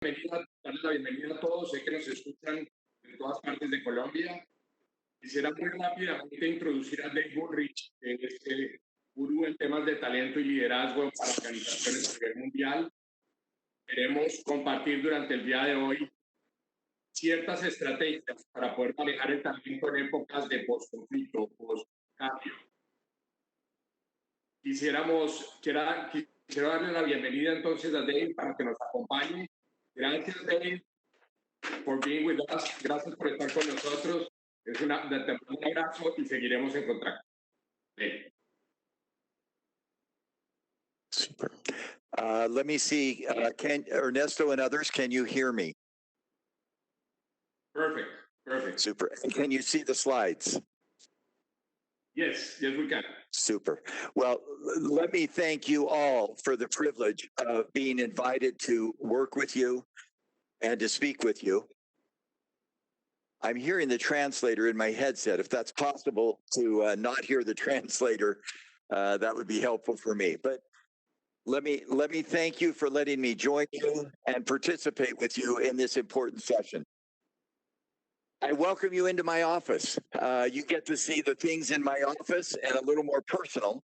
darles la bienvenida a todos. Sé que nos escuchan de todas partes de Colombia. Quisiera muy rápidamente introducir a Dave Bullrich, que es gurú en temas de talento y liderazgo para organizaciones a nivel mundial. Queremos compartir durante el día de hoy ciertas estrategias para poder manejar el talento en épocas de post-conflicto, post-cambio. Quisiera darle la bienvenida entonces a Dave para que nos acompañe. Gracias, Dave, por being with us. Gracias por estar con nosotros. Un abrazo y seguiremos en contacto. Dave. Super. Let me see. Can Ernesto and others, can you hear me? Perfect. Perfect. Super. And can you see the slides? Yes, we can. Super. Well, let me thank you all for the privilege of being invited to work with you and to speak with you. I'm hearing the translator in my headset. If that's possible to not hear the translator, that would be helpful for me. But let me thank you for letting me join you and participate with you in this important session. I welcome you into my office. You get to see the things in my office and a little more personal.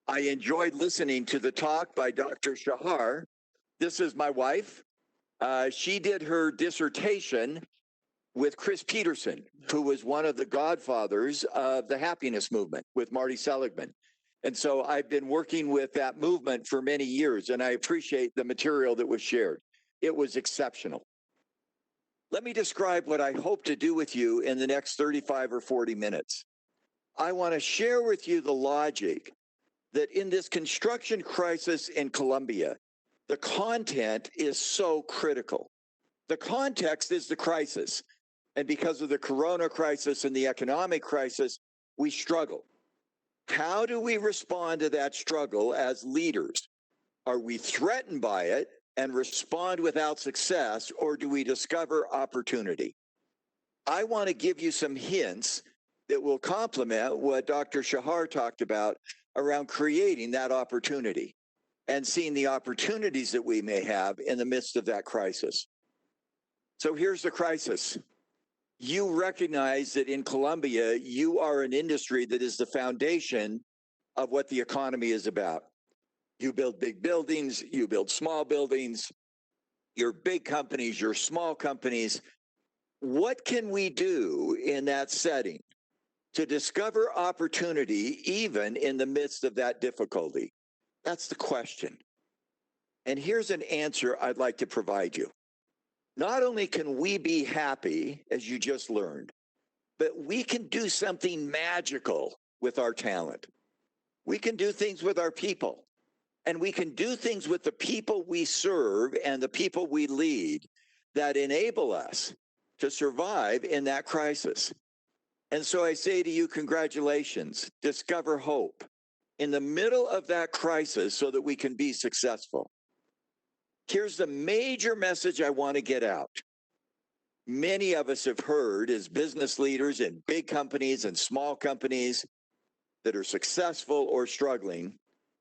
I enjoyed listening to the talk by Dr. Shahar. This is my wife. She did her dissertation with Chris Peterson, who was one of the godfathers of the happiness movement with Marty Seligman. And so I've been working with that movement for many years, and I appreciate the material that was shared. It was exceptional. Let me describe what I hope to do with you in the next 35 or 40 minutes. I want to share with you the logic that in this construction crisis in Colombia, the content is so critical. The context is the crisis. And because of the corona crisis and the economic crisis, we struggle. How do we respond to that struggle as leaders? Are we threatened by it and respond without success, or do we discover opportunity? I want to give you some hints that will complement what Dr. Shahar talked about around creating that opportunity and seeing the opportunities that we may have in the midst of that crisis. So here's the crisis. You recognize that in Colombia, you are an industry that is the foundation of what the economy is about. You build big buildings, you build small buildings, your big companies, your small companies. What can we do in that setting to discover opportunity even in the midst of that difficulty? That's the question. And here's an answer I'd like to provide you. Not only can we be happy, as you just learned, but we can do something magical with our talent. We can do things with our people, and we can do things with the people we serve and the people we lead that enable us to survive in that crisis. And so I say to you, congratulations, discover hope in the middle of that crisis so that we can be successful. Here's the major message I want to get out. Many of us have heard as business leaders in big companies and small companies that are successful or struggling,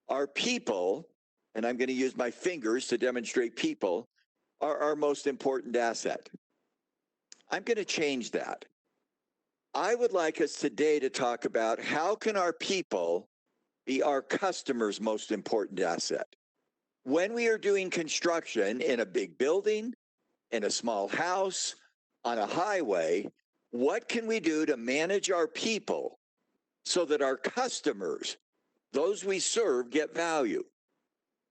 our people, and I'm going to use my fingers to demonstrate people, are our most important asset. I'm going to change that. I would like us today to talk about how can our people be our customers' most important asset. When we are doing construction in a big building, in a small house, on a highway, what can we do to manage our people so that our customers, those we serve, get value?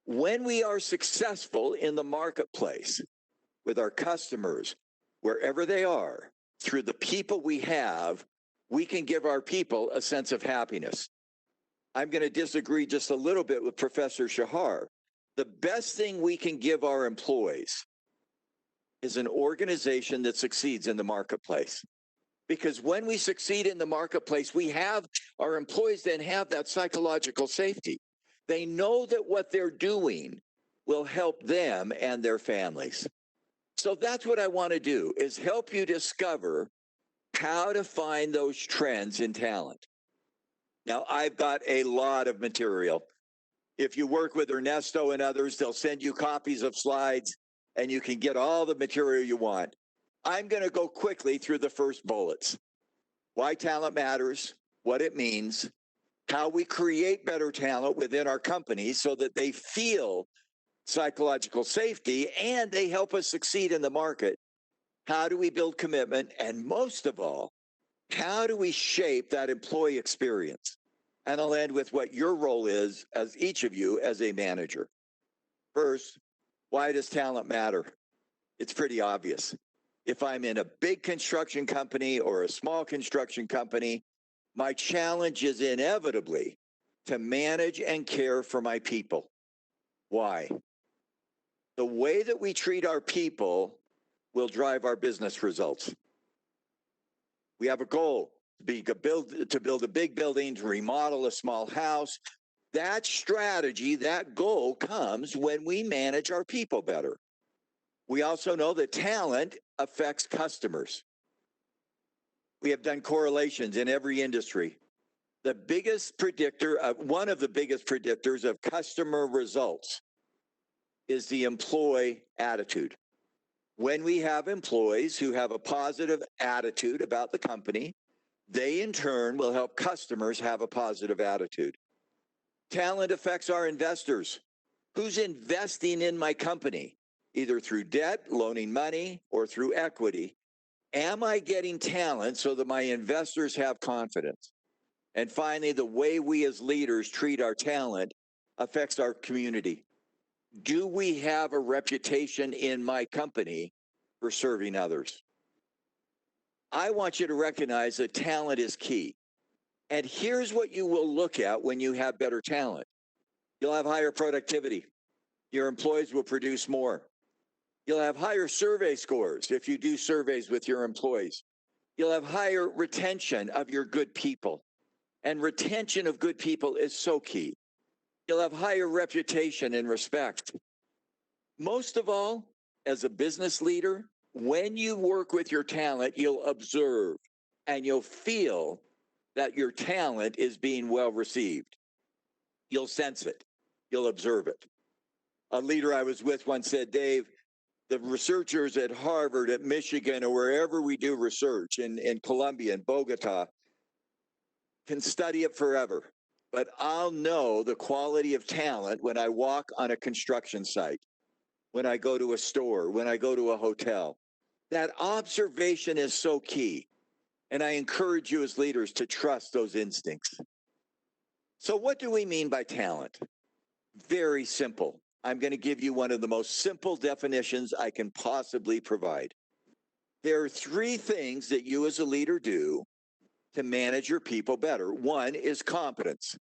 When we are successful in the marketplace with our customers, wherever they are, through the people we have, we can give our people a sense of happiness. I'm going to disagree just a little bit with Professor Shahar. The best thing we can give our employees is an organization that succeeds in the marketplace. Because when we succeed in the marketplace, we have our employees then have that psychological safety. They know that what they're doing will help them and their families. So that's what I want to do, is help you discover how to find those trends in talent. Now, I've got a lot of material. If you work with Ernesto and others, they'll send you copies of slides, and you can get all the material you want. I'm going to go quickly through the first bullets. Why talent matters, what it means, how we create better talent within our companies so that they feel psychological safety and they help us succeed in the market. How do we build commitment? And most of all, how do we shape that employee experience? And I'll end with what your role is as each of you as a manager. First, why does talent matter? It's pretty obvious. If I'm in a big construction company or a small construction company, my challenge is inevitably to manage and care for my people. Why? The way that we treat our people will drive our business results. We have a goal to build a big building, to remodel a small house. That strategy, that goal comes when we manage our people better. We also know that talent affects customers. We have done correlations in every industry. The biggest predictor, one of the biggest predictors of customer results is the employee attitude. When we have employees who have a positive attitude about the company, they in turn will help customers have a positive attitude. Talent affects our investors. Who's investing in my company, either through debt, loaning money, or through equity? Am I getting talent so that my investors have confidence? And finally, the way we as leaders treat our talent affects our community. Do we have a reputation in my company for serving others? I want you to recognize that talent is key. And here's what you will look at when you have better talent. You'll have higher productivity. Your employees will produce more. You'll have higher survey scores if you do surveys with your employees. You'll have higher retention of your good people. And retention of good people is so key. You'll have higher reputation and respect. Most of all, as a business leader, when you work with your talent, you'll observe and you'll feel that your talent is being well received. You'll sense it. You'll observe it. A leader I was with once said, Dave, the researchers at Harvard, at Michigan, or wherever we do research in Colombia, in Bogota, can study it forever. But I'll know the quality of talent when I walk on a construction site, when I go to a store, when I go to a hotel. That observation is so key. And I encourage you as leaders to trust those instincts. So what do we mean by talent? Very simple. I'm going to give you one of the most simple definitions I can possibly provide. There are three things that you as a leader do to manage your people better. One is competence.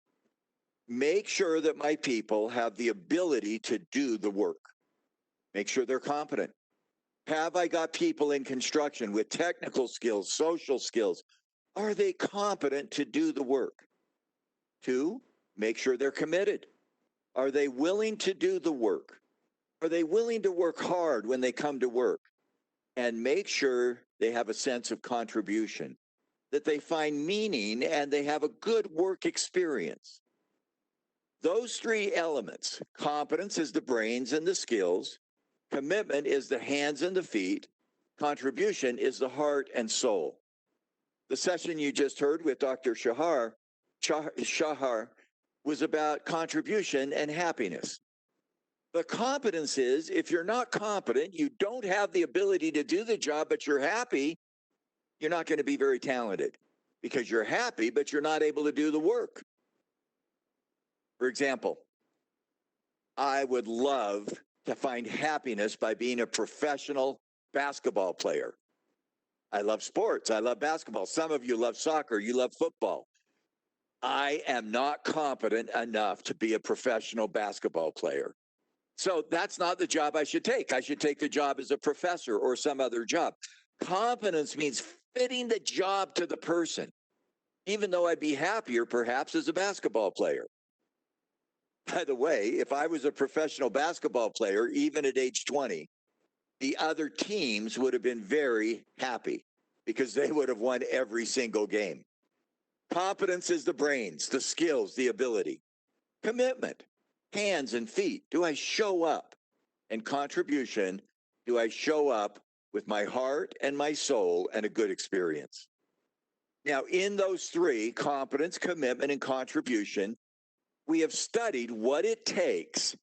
Make sure that my people have the ability to do the work. Make sure they're competent. Have I got people in construction with technical skills, social skills? Are they competent to do the work? Two, make sure they're committed. Are they willing to do the work? Are they willing to work hard when they come to work? And make sure they have a sense of contribution, that they find meaning and they have a good work experience. Those three elements, competence is the brains and the skills, commitment is the hands and the feet, contribution is the heart and soul. The session you just heard with Dr. Shahar was about contribution and happiness. The competence is, if you're not competent, you don't have the ability to do the job, but you're happy, you're not going to be very talented because you're happy, but you're not able to do the work. For example, I would love to find happiness by being a professional basketball player. I love sports. I love basketball. Some of you love soccer. You love football. I am not competent enough to be a professional basketball player. So that's not the job I should take. I should take the job as a professor or some other job. Competence means fitting the job to the person, even though I'd be happier perhaps as a basketball player. By the way, if I was a professional basketball player, even at age 20, the other teams would have been very happy because they would have won every single game. Competence is the brains, the skills, the ability. Commitment, hands and feet. Do I show up? And contribution, Do I show up with my heart and my soul and a good experience? Now, in those three, competence, commitment, and contribution, we have studied what it takes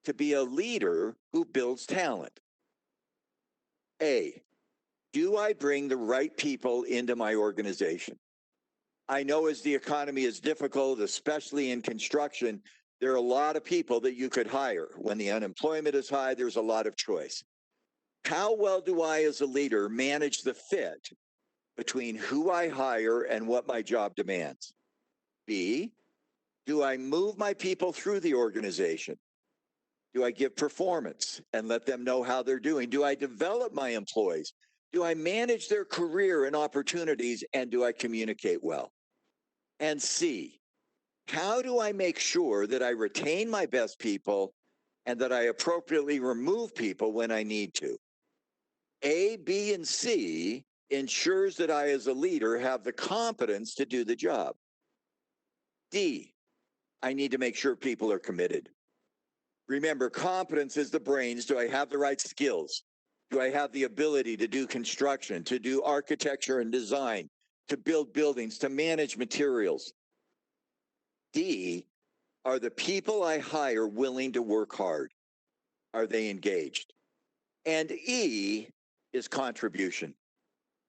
to be a leader who builds talent. A, do I bring the right people into my organization? I know as the economy is difficult, especially in construction, there are a lot of people that you could hire. When the unemployment is high, there's a lot of choice. How well do I, as a leader, manage the fit between who I hire and what my job demands? B, do I move my people through the organization? Do I give performance and let them know how they're doing? Do I develop my employees? Do I manage their career and opportunities? And do I communicate well? And C, how do I make sure that I retain my best people and that I appropriately remove people when I need to? A, B, and C ensures that I, as a leader, have the competence to do the job. D, I need to make sure people are committed. Remember, competence is the brains. Do I have the right skills? Do I have the ability to do construction, to do architecture and design, to build buildings, to manage materials? D, are the people I hire willing to work hard? Are they engaged? And E is contribution.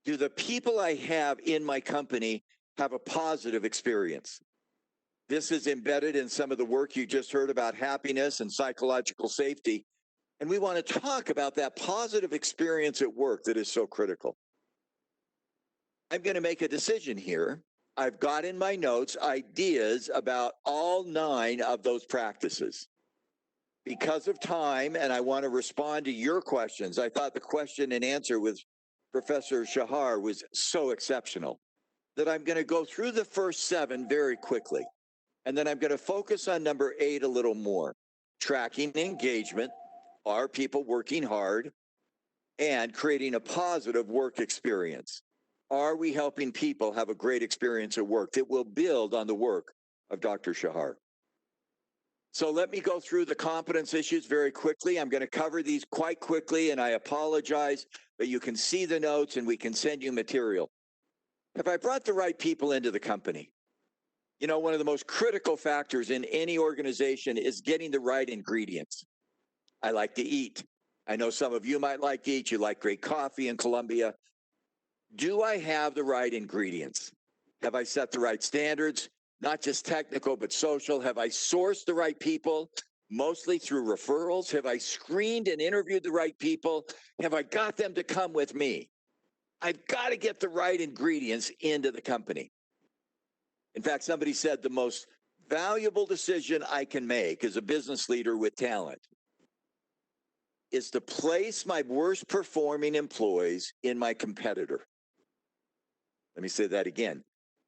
Do the people I have in my company have a positive experience? This is embedded in some of the work you just heard about happiness and psychological safety. And we want to talk about that positive experience at work that is so critical. I'm going to make a decision here. I've got in my notes ideas about all 9 of those practices. Because of time, and I want to respond to your questions, I thought the question and answer with Professor Shahar was so exceptional that I'm going to go through the first 7 very quickly. And then I'm going to focus on number 8 a little more. Tracking engagement, are people working hard, and creating a positive work experience. Are we helping people have a great experience at work that will build on the work of Dr. Shahar? So let me go through the competence issues very quickly. I'm going to cover these quite quickly, and I apologize, but you can see the notes and we can send you material. Have I brought the right people into the company? You know, one of the most critical factors in any organization is getting the right ingredients. I like to eat. I know some of you might like to eat. You like great coffee in Colombia. Do I have the right ingredients? Have I set the right standards? Not just technical, but social. Have I sourced the right people, mostly through referrals? Have I screened and interviewed the right people? Have I got them to come with me? I've got to get the right ingredients into the company. In fact, somebody said the most valuable decision I can make as a business leader with talent is to place my worst performing employees in my competitor. Let me say that again.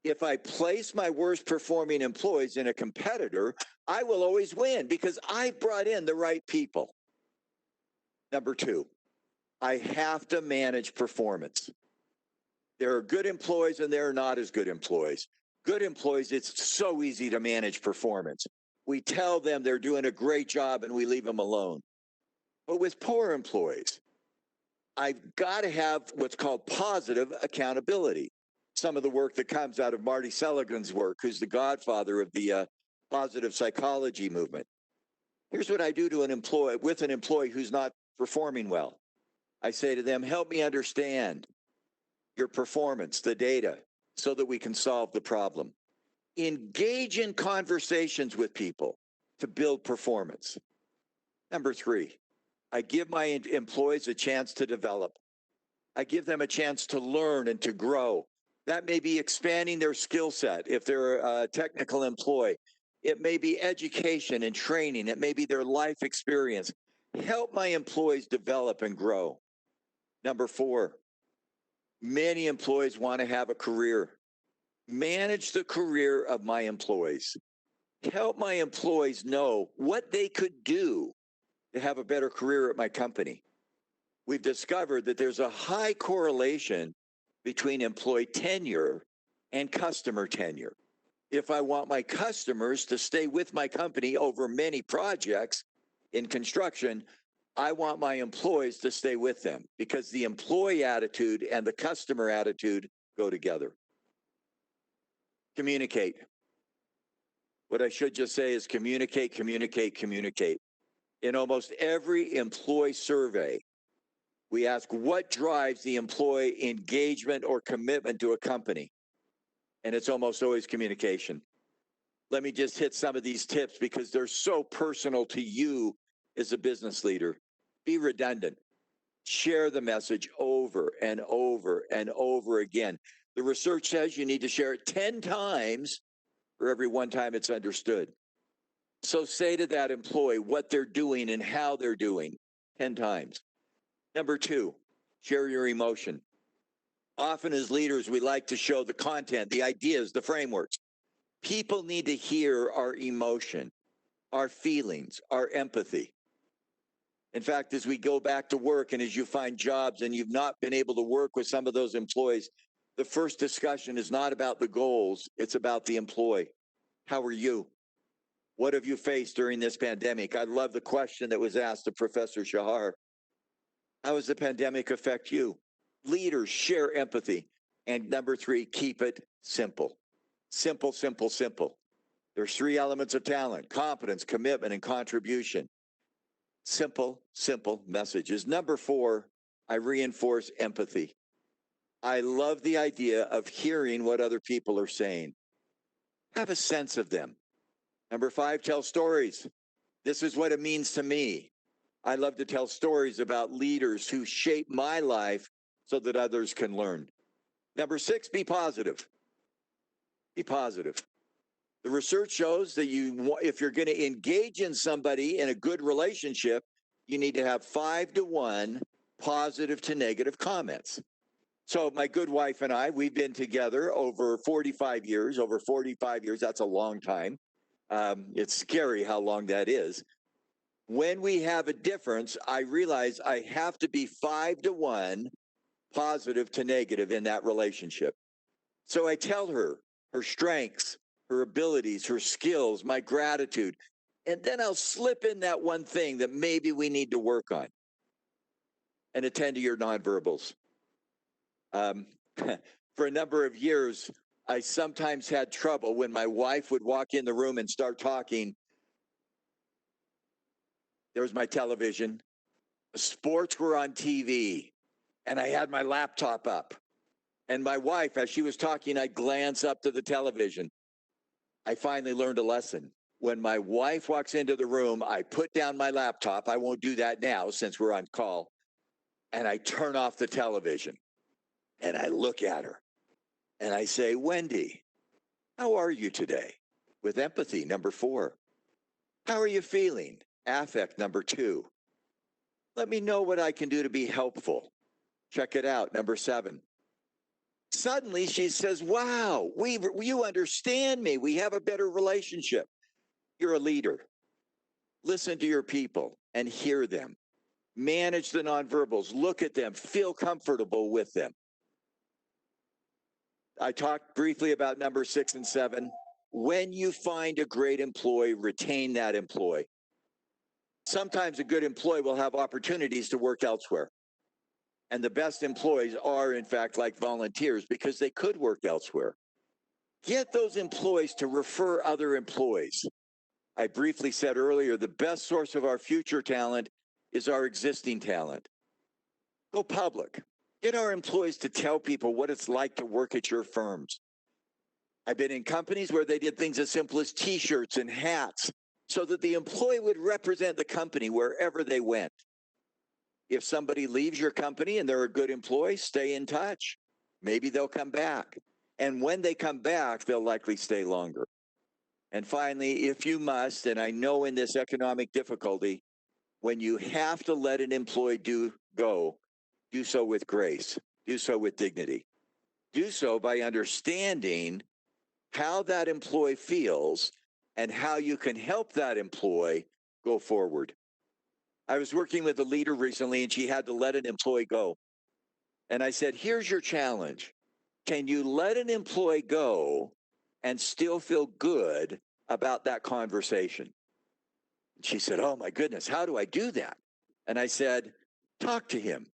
If I place my worst performing employees in a competitor, I will always win because I brought in the right people. Number 2, I have to manage performance. There are good employees and there are not as good employees. Good employees, it's so easy to manage performance. We tell them they're doing a great job and we leave them alone. But with poor employees, I've got to have what's called positive accountability. Some of the work that comes out of Marty Seligman's work, who's the godfather of the positive psychology movement. Here's what I do to an employee who's not performing well. I say to them, help me understand your performance, the data, so that we can solve the problem. Engage in conversations with people to build performance. Number 3, I give my employees a chance to develop. I give them a chance to learn and to grow. That may be expanding their skill set if they're a technical employee. It may be education and training. It may be their life experience. Help my employees develop and grow. Number 4, many employees want to have a career. Manage the career of my employees. Help my employees know what they could do to have a better career at my company. We've discovered that there's a high correlation between employee tenure and customer tenure. If I want my customers to stay with my company over many projects in construction, I want my employees to stay with them because the employee attitude and the customer attitude go together. Communicate. What I should just say is communicate, communicate, communicate. In almost every employee survey, we ask what drives the employee engagement or commitment to a company. And it's almost always communication. Let me just hit some of these tips because they're so personal to you as a business leader. Be redundant. Share the message over and over and over again. The research says you need to share it 10 times for every one time it's understood. So say to that employee what they're doing and how they're doing 10 times. Number 2, share your emotion. Often as leaders, we like to show the content, the ideas, the frameworks. People need to hear our emotion, our feelings, our empathy. In fact, as we go back to work and as you find jobs and you've not been able to work with some of those employees, the first discussion is not about the goals, it's about the employee. How are you? What have you faced during this pandemic? I love the question that was asked of Professor Shahar. How does the pandemic affect you? Leaders, share empathy. And number 3, keep it simple. Simple, simple, simple. There's 3 elements of talent: competence, commitment, and contribution. Simple, simple messages. Number 4, I reinforce empathy. I love the idea of hearing what other people are saying. Have a sense of them. Number 5, tell stories. This is what it means to me. I love to tell stories about leaders who shape my life so that others can learn. Number 6, be positive. Be positive. The research shows that if you're going to engage in somebody in a good relationship, you need to have 5 to 1 positive to negative comments. So my good wife and I, we've been together over 45 years. Over 45 years, that's a long time. It's scary how long that is. When we have a difference, I realize I have to be 5 to 1 positive to negative in that relationship. So I tell her strengths, her abilities, her skills, my gratitude, and then I'll slip in that one thing that maybe we need to work on and attend to your nonverbals. For a number of years, I sometimes had trouble when my wife would walk in the room and start talking. There was my television. Sports were on TV, and I had my laptop up. And my wife, as she was talking, I'd glance up to the television. I finally learned a lesson. When my wife walks into the room, I put down my laptop. I won't do that now since we're on call. And I turn off the television. And I look at her. And I say, Wendy, how are you today? With empathy, number 4. How are you feeling? Affect, number 2. Let me know what I can do to be helpful. Check it out, number 7. Suddenly she says, wow, you understand me. We have a better relationship. You're a leader. Listen to your people and hear them. Manage the nonverbals. Look at them. Feel comfortable with them. I talked briefly about number 6 and 7. When you find a great employee, retain that employee. Sometimes a good employee will have opportunities to work elsewhere. And the best employees are, in fact, like volunteers because they could work elsewhere. Get those employees to refer other employees. I briefly said earlier, the best source of our future talent is our existing talent. Go public. Get our employees to tell people what it's like to work at your firms. I've been in companies where they did things as simple as T-shirts and hats so that the employee would represent the company wherever they went. If somebody leaves your company and they're a good employee, stay in touch. Maybe they'll come back. And when they come back, they'll likely stay longer. And finally, if you must, and I know in this economic difficulty, when you have to let an employee go, do so with grace, do so with dignity. Do so by understanding how that employee feels and how you can help that employee go forward. I was working with a leader recently and she had to let an employee go. And I said, here's your challenge. Can you let an employee go and still feel good about that conversation? She said, oh my goodness, how do I do that? And I said, talk to him.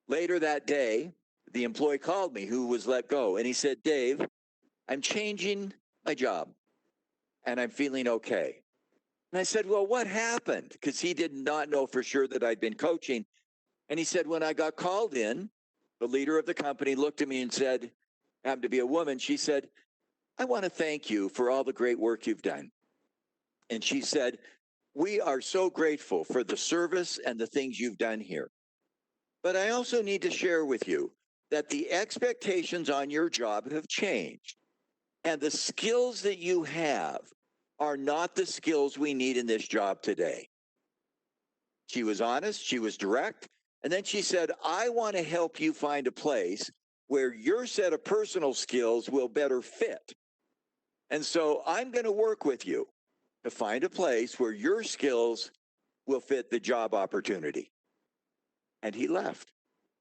Later that day, the employee called me who was let go, and he said, Dave, I'm changing my job and I'm feeling okay. And I said, well, what happened? Because he did not know for sure that I'd been coaching. And he said, when I got called in, the leader of the company looked at me and said, happened to be a woman, she said, I want to thank you for all the great work you've done. And she said, we are so grateful for the service and the things you've done here. But I also need to share with you that the expectations on your job have changed. And the skills that you have are not the skills we need in this job today. She was honest, she was direct. And then she said, I want to help you find a place where your set of personal skills will better fit. And so I'm going to work with you to find a place where your skills will fit the job opportunity. And he left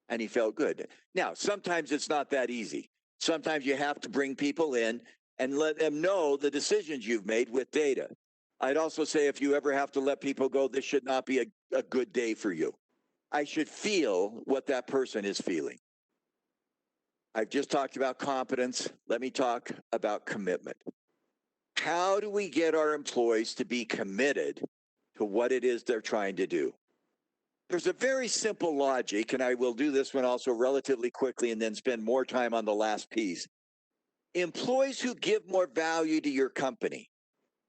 and he felt good. Now, sometimes it's not that easy. Sometimes you have to bring people in and let them know the decisions you've made with data. I'd also say if you ever have to let people go, this should not be a good day for you. I should feel what that person is feeling. I've just talked about competence. Let me talk about commitment. How do we get our employees to be committed to what it is they're trying to do? There's a very simple logic, and I will do this one also relatively quickly and then spend more time on the last piece. Employees who give more value to your company.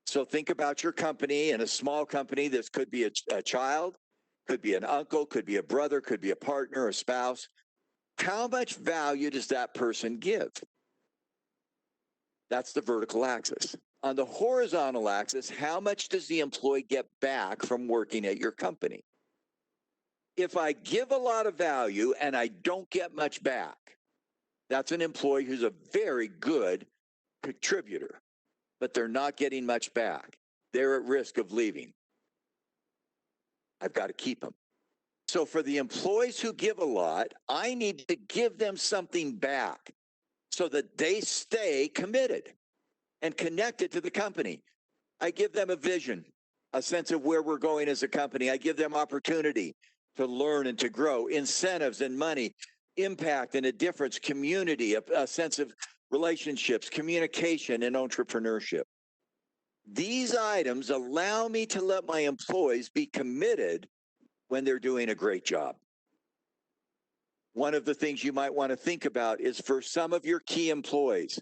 So think about your company. In a small company, this could be a child, could be an uncle, could be a brother, could be a partner, a spouse. How much value does that person give? That's the vertical axis. On the horizontal axis, how much does the employee get back from working at your company? If I give a lot of value and I don't get much back, that's an employee who's a very good contributor, but they're not getting much back. They're at risk of leaving. I've got to keep them. So for the employees who give a lot, I need to give them something back so that they stay committed and connected to the company. I give them a vision, a sense of where we're going as a company. I give them opportunity to learn and to grow, incentives and money, impact and a difference, community, a sense of relationships, communication, and entrepreneurship. These items allow me to let my employees be committed when they're doing a great job. One of the things you might want to think about is for some of your key employees,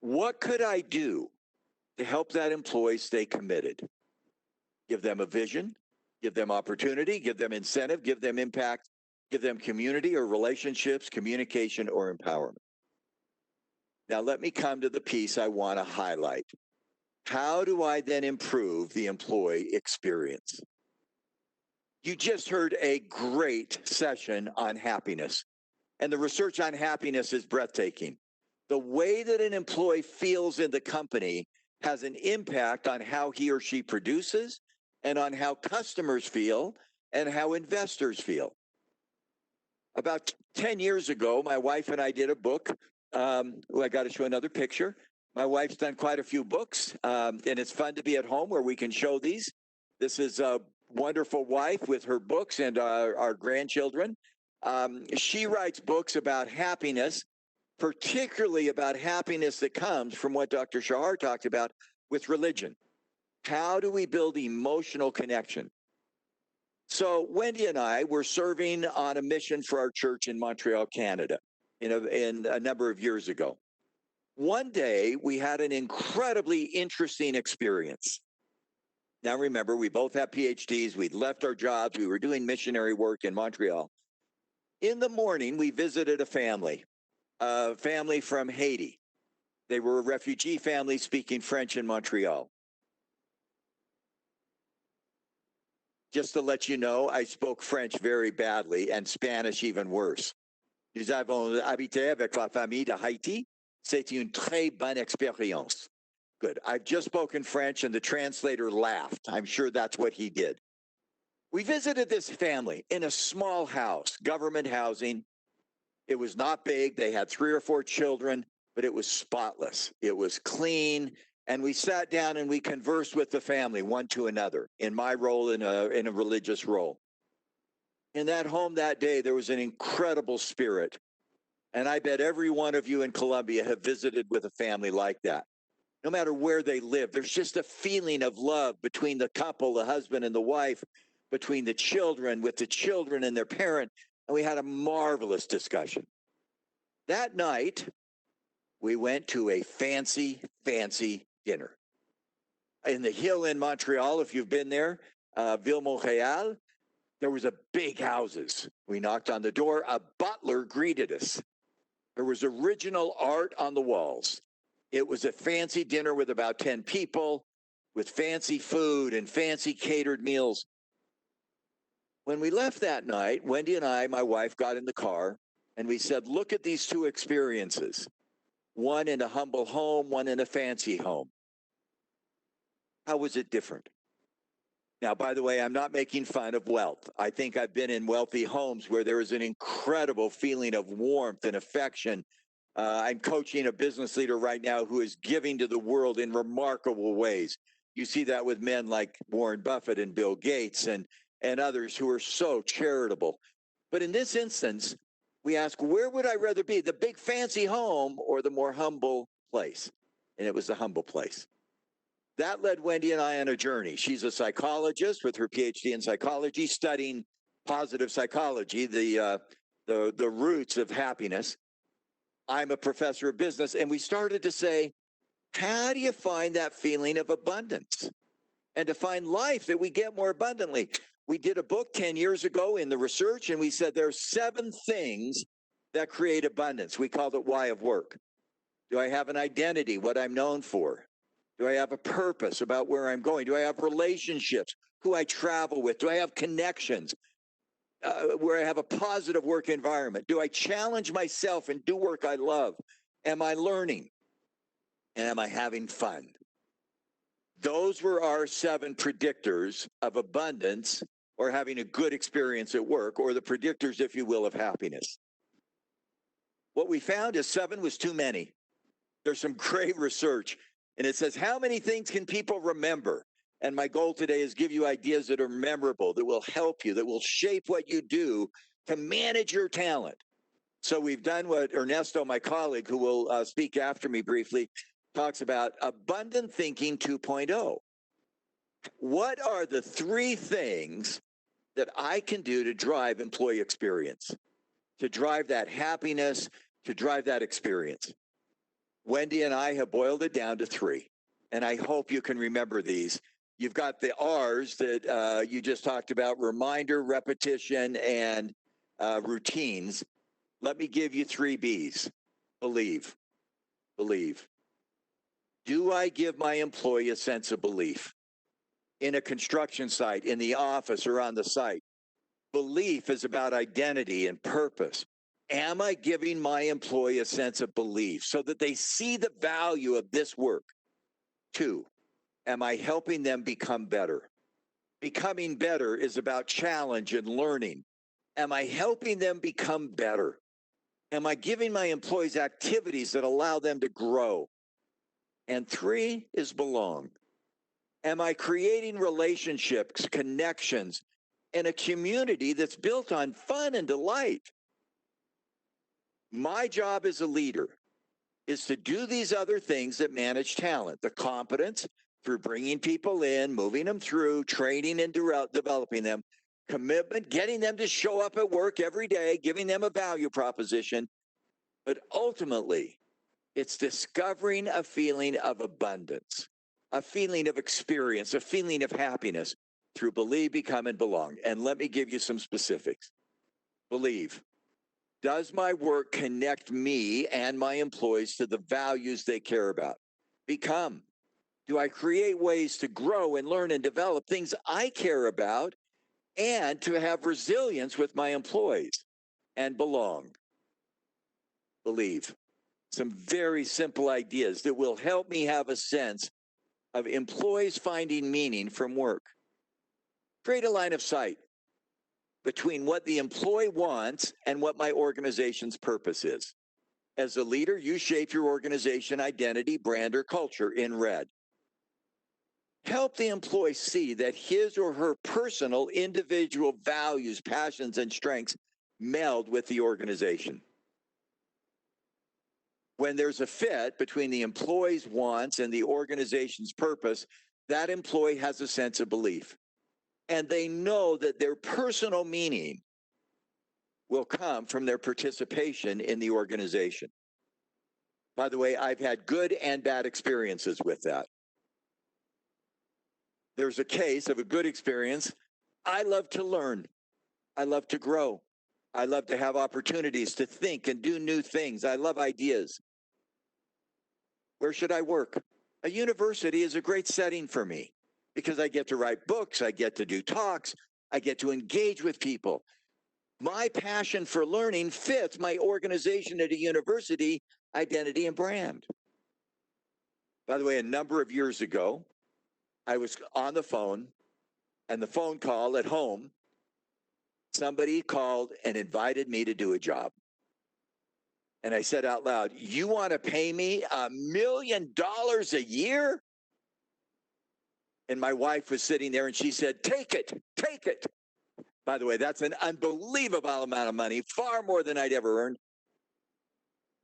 what could I do to help that employee stay committed? Give them a vision, give them opportunity, give them incentive, give them impact, give them community or relationships, communication, or empowerment. Now, let me come to the piece I want to highlight. How do I then improve the employee experience? You just heard a great session on happiness, and the research on happiness is breathtaking. The way that an employee feels in the company has an impact on how he or she produces and on how customers feel and how investors feel. About 10 years ago, my wife and I did a book. I got to show another picture. My wife's done quite a few books, and it's fun to be at home where we can show these. This is a wonderful wife with her books and our grandchildren. She writes books about happiness, particularly about happiness that comes from what Dr. Shahar talked about with religion. How do we build emotional connection? So Wendy and I were serving on a mission for our church in Montreal, Canada, in a number of years ago. One day, we had an incredibly interesting experience. Now, remember, we both have PhDs. We'd left our jobs. We were doing missionary work in Montreal. In the morning, we visited a family from Haiti. They were a refugee family speaking French in Montreal. Just to let you know, I spoke French very badly and Spanish even worse. Nous avons habité avec la famille de Haïti. C'était une très bonne expérience. Good. I've just spoken French and the translator laughed. I'm sure that's what he did. We visited this family in a small house, government housing. It was not big. They had 3 or 4 children, but it was spotless. It was clean. And we sat down and we conversed with the family, one to another, in my role in a religious role. In that home that day, there was an incredible spirit. And I bet every one of you in Colombia have visited with a family like that. No matter where they live, there's just a feeling of love between the couple, the husband and the wife, between the children, with the children and their parent. And we had a marvelous discussion. That night, we went to a fancy, fancy dinner. In the Hill in Montreal, if you've been there, Ville Montréal, there was a big houses. We knocked on the door. A butler greeted us. There was original art on the walls. It was a fancy dinner with about 10 people, with fancy food and fancy catered meals. When we left that night, Wendy and I, my wife, got in the car and we said, look at these two experiences. One in a humble home, one in a fancy home. How was it different? Now, by the way, I'm not making fun of wealth. I think I've been in wealthy homes where there is an incredible feeling of warmth and affection. I'm coaching a business leader right now who is giving to the world in remarkable ways. You see that with men like Warren Buffett and Bill Gates and others who are so charitable. But in this instance, we ask, where would I rather be, the big fancy home or the more humble place? And it was the humble place. That led Wendy and I on a journey. She's a psychologist with her PhD in psychology, studying positive psychology, the roots of happiness. I'm a professor of business, and we started to say, how do you find that feeling of abundance and to find life that we get more abundantly? We did a book 10 years ago in the research, and we said there are 7 things that create abundance. We called it Why of Work. Do I have an identity, what I'm known for? Do I have a purpose about where I'm going? Do I have relationships, who I travel with? Do I have connections? Where I have a positive work environment? Do I challenge myself and do work I love? Am I learning? And am I having fun? Those were our 7 predictors of abundance or having a good experience at work, or the predictors, if you will, of happiness. What we found is 7 was too many. There's some great research, and it says, how many things can people remember? And my goal today is give you ideas that are memorable, that will help you, that will shape what you do to manage your talent. So we've done what Ernesto, my colleague, who will speak after me briefly, talks about abundant thinking 2.0. What are the 3 things that I can do to drive employee experience, to drive that happiness, to drive that experience? Wendy and I have boiled it down to 3, and I hope you can remember these. You've got the R's that you just talked about: reminder, repetition, and routines. Let me give you 3 B's. Believe. Believe. Do I give my employee a sense of belief? In a construction site, in the office, or on the site. Belief is about identity and purpose. Am I giving my employee a sense of belief so that they see the value of this work? 2, am I helping them become better? Becoming better is about challenge and learning. Am I helping them become better? Am I giving my employees activities that allow them to grow? And 3 is belong. Am I creating relationships, connections, and a community that's built on fun and delight? My job as a leader is to do these other things that manage talent: the competence through bringing people in, moving them through, training and developing them; commitment, getting them to show up at work every day, giving them a value proposition. But ultimately, it's discovering a feeling of abundance, a feeling of experience, a feeling of happiness through believe, become, and belong. And let me give you some specifics. Believe. Does my work connect me and my employees to the values they care about? Become. Do I create ways to grow and learn and develop things I care about and to have resilience with my employees? And belong. Believe. Some very simple ideas that will help me have a sense of employees finding meaning from work. Create a line of sight between what the employee wants and what my organization's purpose is. As a leader, you shape your organization identity, brand, or culture in red. Help the employee see that his or her personal individual values, passions, and strengths meld with the organization. When there's a fit between the employee's wants and the organization's purpose, that employee has a sense of belief. And they know that their personal meaning will come from their participation in the organization. By the way, I've had good and bad experiences with that. There's a case of a good experience. I love to learn. I love to grow. I love to have opportunities to think and do new things. I love ideas. Where should I work? A university is a great setting for me because I get to write books, I get to do talks, I get to engage with people. My passion for learning fits my organization at a university identity and brand. By the way, a number of years ago, I was on the phone, and the phone call at home, somebody called and invited me to do a job. And I said out loud, "You want to pay me $1 million a year?" And my wife was sitting there and she said, "Take it, take it." By the way, that's an unbelievable amount of money, far more than I'd ever earned.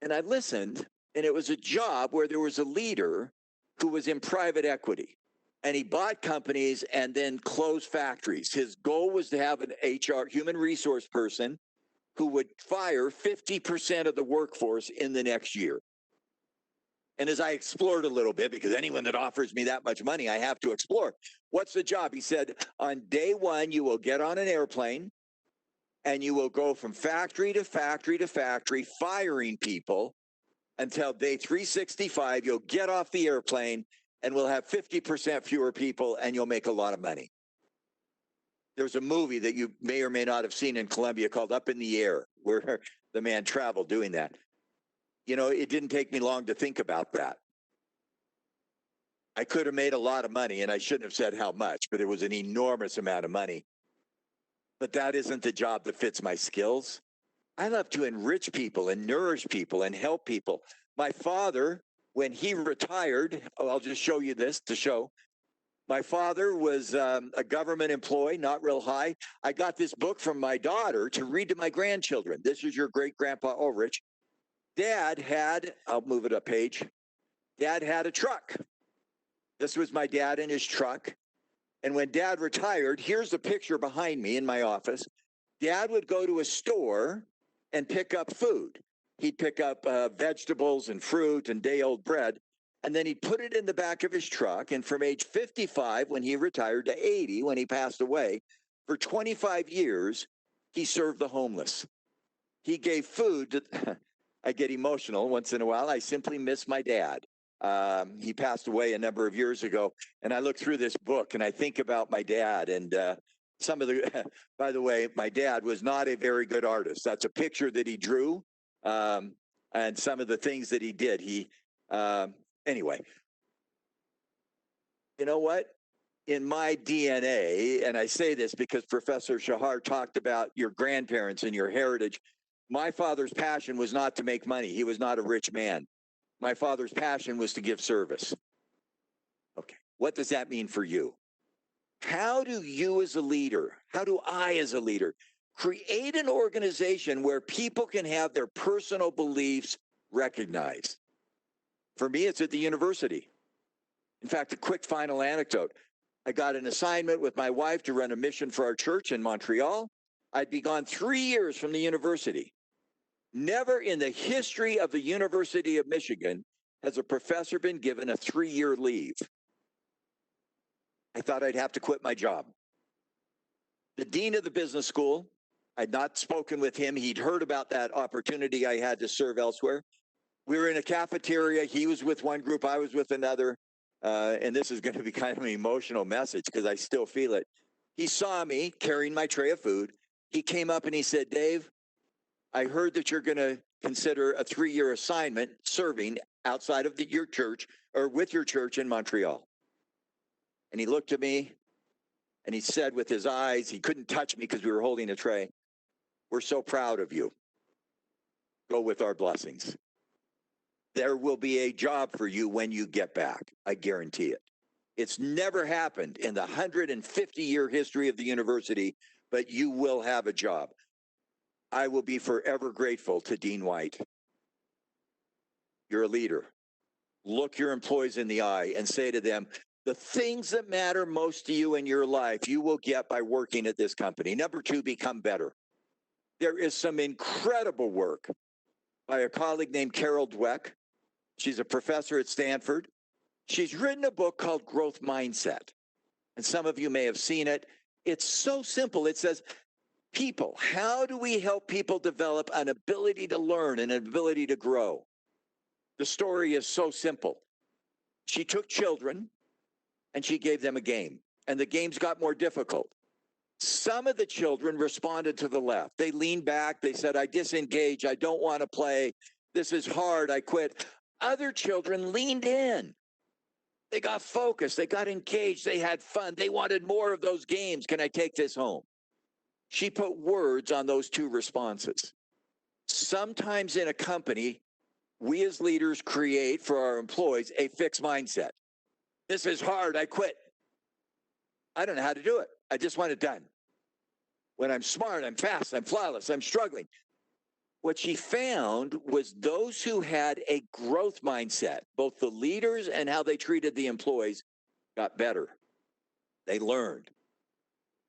And I listened, and it was a job where there was a leader who was in private equity. And he bought companies and then closed factories. His goal was to have an HR, human resource person, who would fire 50% of the workforce in the next year. And as I explored a little bit, because anyone that offers me that much money, I have to explore. What's the job? He said, on day one, you will get on an airplane and you will go from factory to factory to factory, firing people until day 365. You'll get off the airplane and we'll have 50% fewer people and you'll make a lot of money. There's a movie that you may or may not have seen in Colombia called Up in the Air, where the man traveled doing that. You know, it didn't take me long to think about that. I could have made a lot of money, and I shouldn't have said how much, but it was an enormous amount of money. But that isn't the job that fits my skills. I love to enrich people and nourish people and help people. My father, when he retired, I'll just show you this to show. My father was a government employee, not real high. I got this book from my daughter to read to my grandchildren. This is your great-grandpa Ulrich. Dad had, I'll move it a page. Dad had a truck. This was my dad in his truck. And when Dad retired, here's the picture behind me in my office. Dad would go to a store and pick up food. He'd pick up vegetables and fruit and day-old bread, and then he'd put it in the back of his truck. And from age 55, when he retired, to 80, when he passed away, for 25 years, he served the homeless. He gave food to, I get emotional once in a while. I simply miss my dad. He passed away a number of years ago, and I look through this book and I think about my dad and some of the, by the way, my dad was not a very good artist. That's a picture that he drew, and some of the things that he did. Anyway, you know what? In my DNA, and I say this because Professor Shahar talked about your grandparents and your heritage. My father's passion was not to make money. He was not a rich man. My father's passion was to give service. Okay, what does that mean for you? How do you as a leader, how do I as a leader, create an organization where people can have their personal beliefs recognized? For me, it's at the university. In fact, a quick final anecdote. I got an assignment with my wife to run a mission for our church in Montreal. I'd be gone 3 years from the university. Never in the history of the University of Michigan has a professor been given a 3-year leave. I thought I'd have to quit my job. The dean of the business school, I'd not spoken with him. He'd heard about that opportunity I had to serve elsewhere. We were in a cafeteria. He was with one group. I was with another. And this is going to be kind of an emotional message because I still feel it. He saw me carrying my tray of food. He came up and he said, "Dave, I heard that you're going to consider a 3-year assignment serving outside of your church or with your church in Montreal." And he looked at me and he said with his eyes, he couldn't touch me because we were holding a tray, "We're so proud of you. Go with our blessings. There will be a job for you when you get back. I guarantee it." It's never happened in the 150-year history of the university, but you will have a job. I will be forever grateful to Dean White. You're a leader. Look your employees in the eye and say to them, the things that matter most to you in your life, you will get by working at this company. Number two, become better. There is some incredible work by a colleague named Carol Dweck. She's a professor at Stanford. She's written a book called Growth Mindset. And some of you may have seen it. It's so simple. It says, people, how do we help people develop an ability to learn and an ability to grow? The story is so simple. She took children and she gave them a game, and the games got more difficult. Some of the children responded to the left. They leaned back. They said, I disengage. I don't want to play. This is hard. I quit. Other children leaned in. They got focused. They got engaged. They had fun. They wanted more of those games. Can I take this home? She put words on those two responses. Sometimes in a company, we as leaders create for our employees a fixed mindset. This is hard. I quit. I don't know how to do it. I just want it done. When I'm smart, I'm fast, I'm flawless, I'm struggling. What she found was those who had a growth mindset, both the leaders and how they treated the employees, got better. They learned.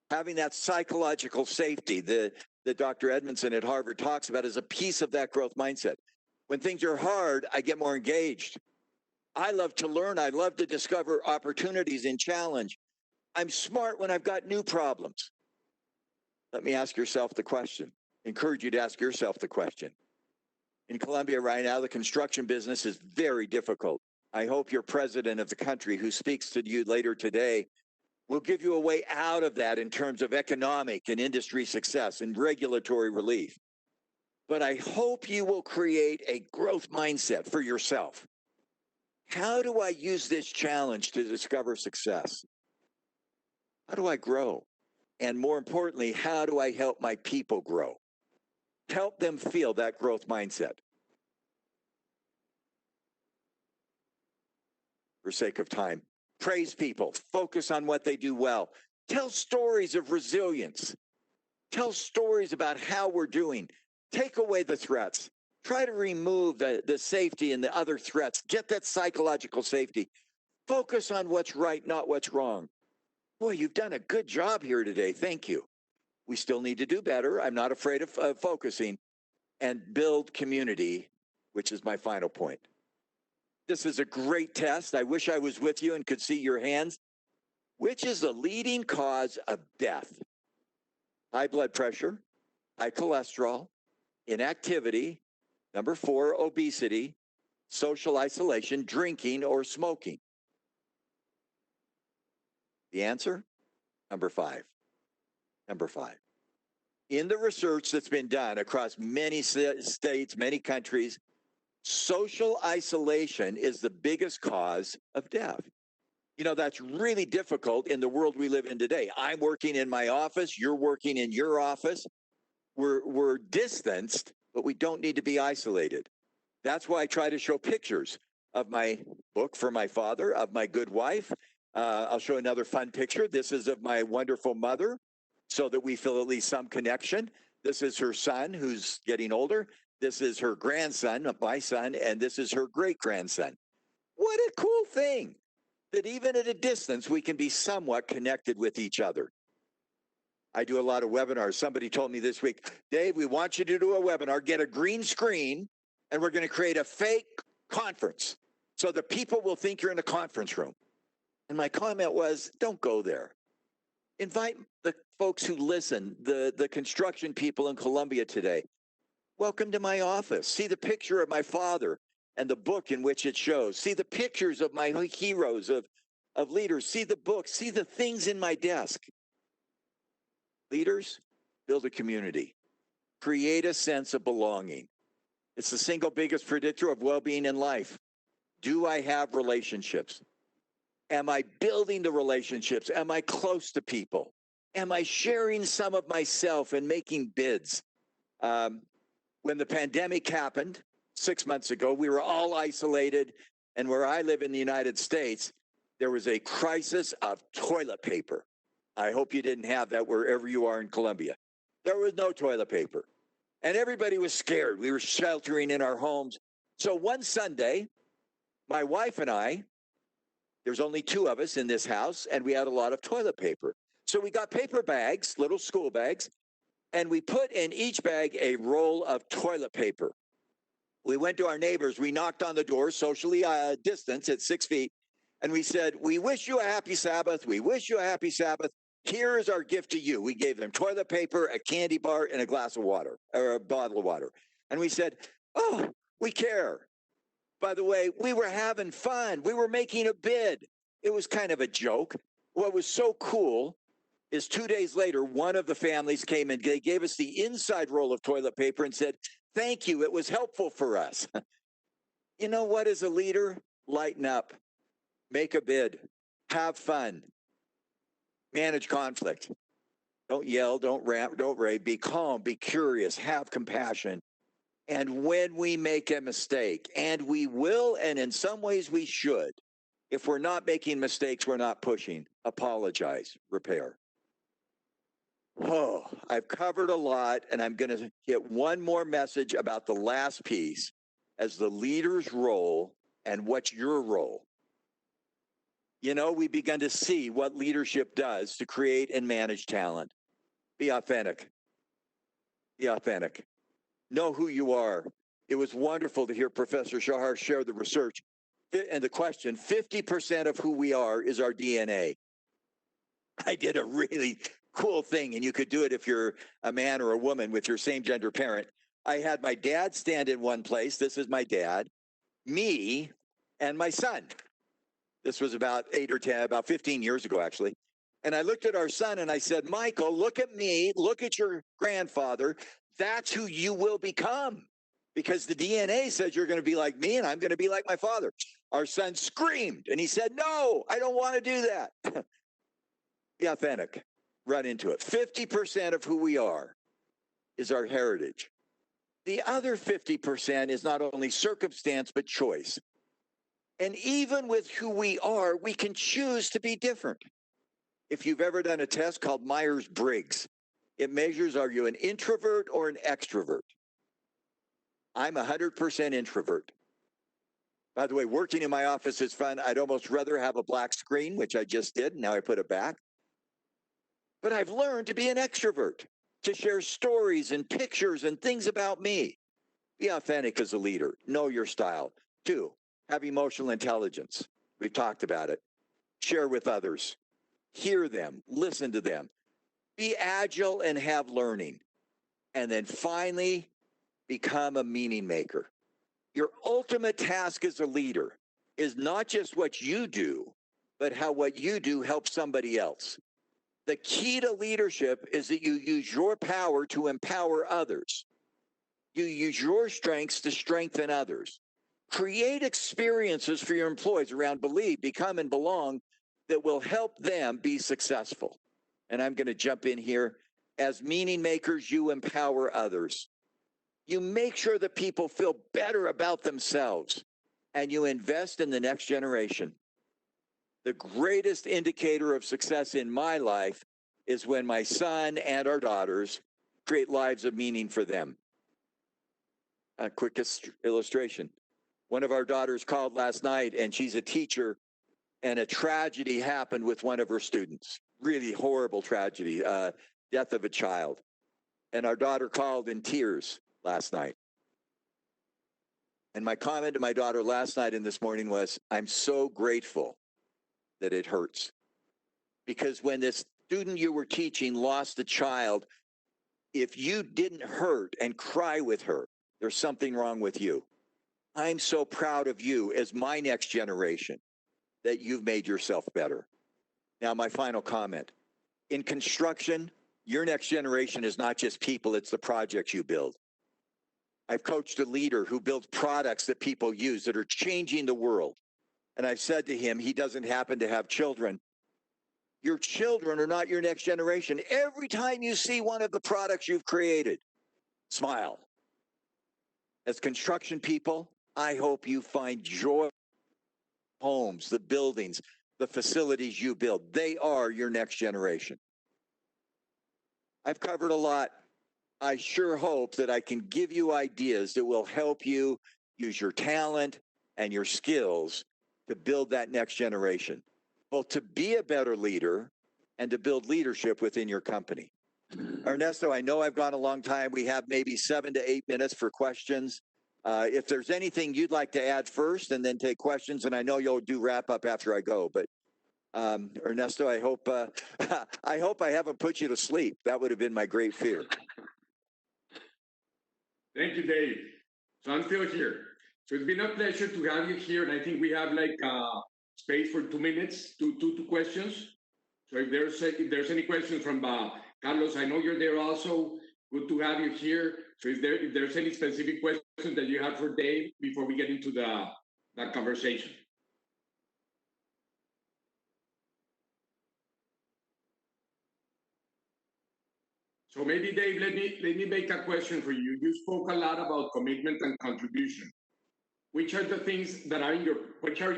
Having that psychological safety that Dr. Edmondson at Harvard talks about is a piece of that growth mindset. When things are hard, I get more engaged. I love to learn. I love to discover opportunities and challenge. I'm smart when I've got new problems. Let me ask yourself the question. Encourage you to ask yourself the question. In Colombia right now, the construction business is very difficult. I hope your president of the country, who speaks to you later today, will give you a way out of that in terms of economic and industry success and regulatory relief. But I hope you will create a growth mindset for yourself. How do I use this challenge to discover success? How do I grow? And more importantly, how do I help my people grow? Help them feel that growth mindset. For sake of time, praise people, focus on what they do well. Tell stories of resilience. Tell stories about how we're doing. Take away the threats. Try to remove the safety and the other threats. Get that psychological safety. Focus on what's right, not what's wrong. Boy, you've done a good job here today. Thank you. We still need to do better. I'm not afraid of focusing. And build community, which is my final point. This is a great test. I wish I was with you and could see your hands. Which is the leading cause of death? High blood pressure, high cholesterol, inactivity, number 4, obesity, social isolation, drinking, or smoking. The answer? Number 5. Number 5. In the research that's been done across many states, many countries, social isolation is the biggest cause of death. You know, that's really difficult in the world we live in today. I'm working in my office, you're working in your office. We're distanced, but we don't need to be isolated. That's why I try to show pictures of my book for my father, of my good wife. I'll show another fun picture. This is of my wonderful mother, so that we feel at least some connection. This is her son, who's getting older. This is her grandson, my son, and this is her great-grandson. What a cool thing that even at a distance, we can be somewhat connected with each other. I do a lot of webinars. Somebody told me this week, Dave, we want you to do a webinar, get a green screen, and we're going to create a fake conference so that people will think you're in a conference room. And my comment was, don't go there. Invite the folks who listen, the construction people in Colombia today. Welcome to my office. See the picture of my father and the book in which it shows. See the pictures of my heroes, of leaders. See the books. See the things in my desk. Leaders, build a community. Create a sense of belonging. It's the single biggest predictor of well-being in life. Do I have relationships? Am I building the relationships? Am I close to people? Am I sharing some of myself and making bids? When the pandemic happened 6 months ago, we were all isolated. And where I live in the United States, there was a crisis of toilet paper. I hope you didn't have that wherever you are in Colombia. There was no toilet paper. And everybody was scared. We were sheltering in our homes. So one Sunday, my wife and I, there's only two of us in this house, and we had a lot of toilet paper. So we got paper bags, little school bags, and we put in each bag a roll of toilet paper. We went to our neighbors. We knocked on the door, socially distanced at 6 feet, and we said, "We wish you a happy Sabbath. We wish you a happy Sabbath. Here is our gift to you." We gave them toilet paper, a candy bar, and a glass of water, or a bottle of water. And we said, "Oh, we care." By the way, we were having fun. We were making a bid. It was kind of a joke. What was so cool is 2 days later, one of the families came and they gave us the inside roll of toilet paper and said, "Thank you. It was helpful for us." You know what, as a leader? Lighten up, make a bid, have fun, manage conflict. Don't yell, don't rant, don't rave. Be calm, be curious, have compassion. And when we make a mistake, and we will, and in some ways we should, if we're not making mistakes, we're not pushing, apologize, repair. Oh, I've covered a lot, and I'm going to get one more message about the last piece as the leader's role and what's your role. You know, we begun to see what leadership does to create and manage talent. Be authentic. Be authentic. Know who you are. It was wonderful to hear Professor Shahar share the research and the question. 50% of who we are is our DNA. I did a really cool thing, and you could do it if you're a man or a woman with your same gender parent. I had my dad stand in one place. This is my dad, me, and my son. This was about 15 years ago, actually. And I looked at our son and I said, "Michael, look at me, look at your grandfather. That's who you will become, because the DNA says you're going to be like me and I'm going to be like my father." Our son screamed and he said, "No, I don't want to do that." Be authentic. Run into it. 50% of who we are is our heritage. The other 50% is not only circumstance, but choice. And even with who we are, we can choose to be different. If you've ever done a test called Myers-Briggs, it measures, are you an introvert or an extrovert? I'm 100% introvert. By the way, working in my office is fun. I'd almost rather have a black screen, which I just did. Now I put it back. But I've learned to be an extrovert, to share stories and pictures and things about me. Be authentic as a leader. Know your style. 2, have emotional intelligence. We've talked about it. Share with others. Hear them. Listen to them. Be agile and have learning. And then finally, become a meaning maker. Your ultimate task as a leader is not just what you do, but how what you do helps somebody else. The key to leadership is that you use your power to empower others. You use your strengths to strengthen others. Create experiences for your employees around believe, become, and belong that will help them be successful. And I'm going to jump in here. As meaning makers, you empower others. You make sure that people feel better about themselves, and you invest in the next generation. The greatest indicator of success in my life is when my son and our daughters create lives of meaning for them. A quick illustration. One of our daughters called last night, and she's a teacher, and a tragedy happened with one of her students. Really horrible tragedy, death of a child. And our daughter called in tears last night. And my comment to my daughter last night and this morning was, "I'm so grateful that it hurts." Because when this student you were teaching lost a child, if you didn't hurt and cry with her, there's something wrong with you. I'm so proud of you as my next generation that you've made yourself better. Now, my final comment. In construction, your next generation is not just people, it's the projects you build. I've coached a leader who builds products that people use that are changing the world. And I've said to him, he doesn't happen to have children. Your children are not your next generation. Every time you see one of the products you've created, smile. As construction people, I hope you find joy in homes, the buildings, the facilities you build. They are your next generation. I've covered a lot. I sure hope that I can give you ideas that will help you use your talent and your skills to build that next generation, both to be a better leader and to build leadership within your company. Ernesto, I know I've gone a long time. We have maybe 7 to 8 minutes for questions. If there's anything you'd like to add first and then take questions, and I know you'll do wrap up after I go, but Ernesto, I hope I haven't put you to sleep. That would have been my great fear. Thank you, Dave. So I'm still here. So it's been a pleasure to have you here, and I think we have like space for 2 minutes, two questions. So if there's any questions from Carlos, I know you're there also. Good to have you here. So if there's any specific questions that you have for Dave before we get into that conversation. So maybe Dave, let me make a question for you. You spoke a lot about commitment and contribution. Which are the things that are in your which are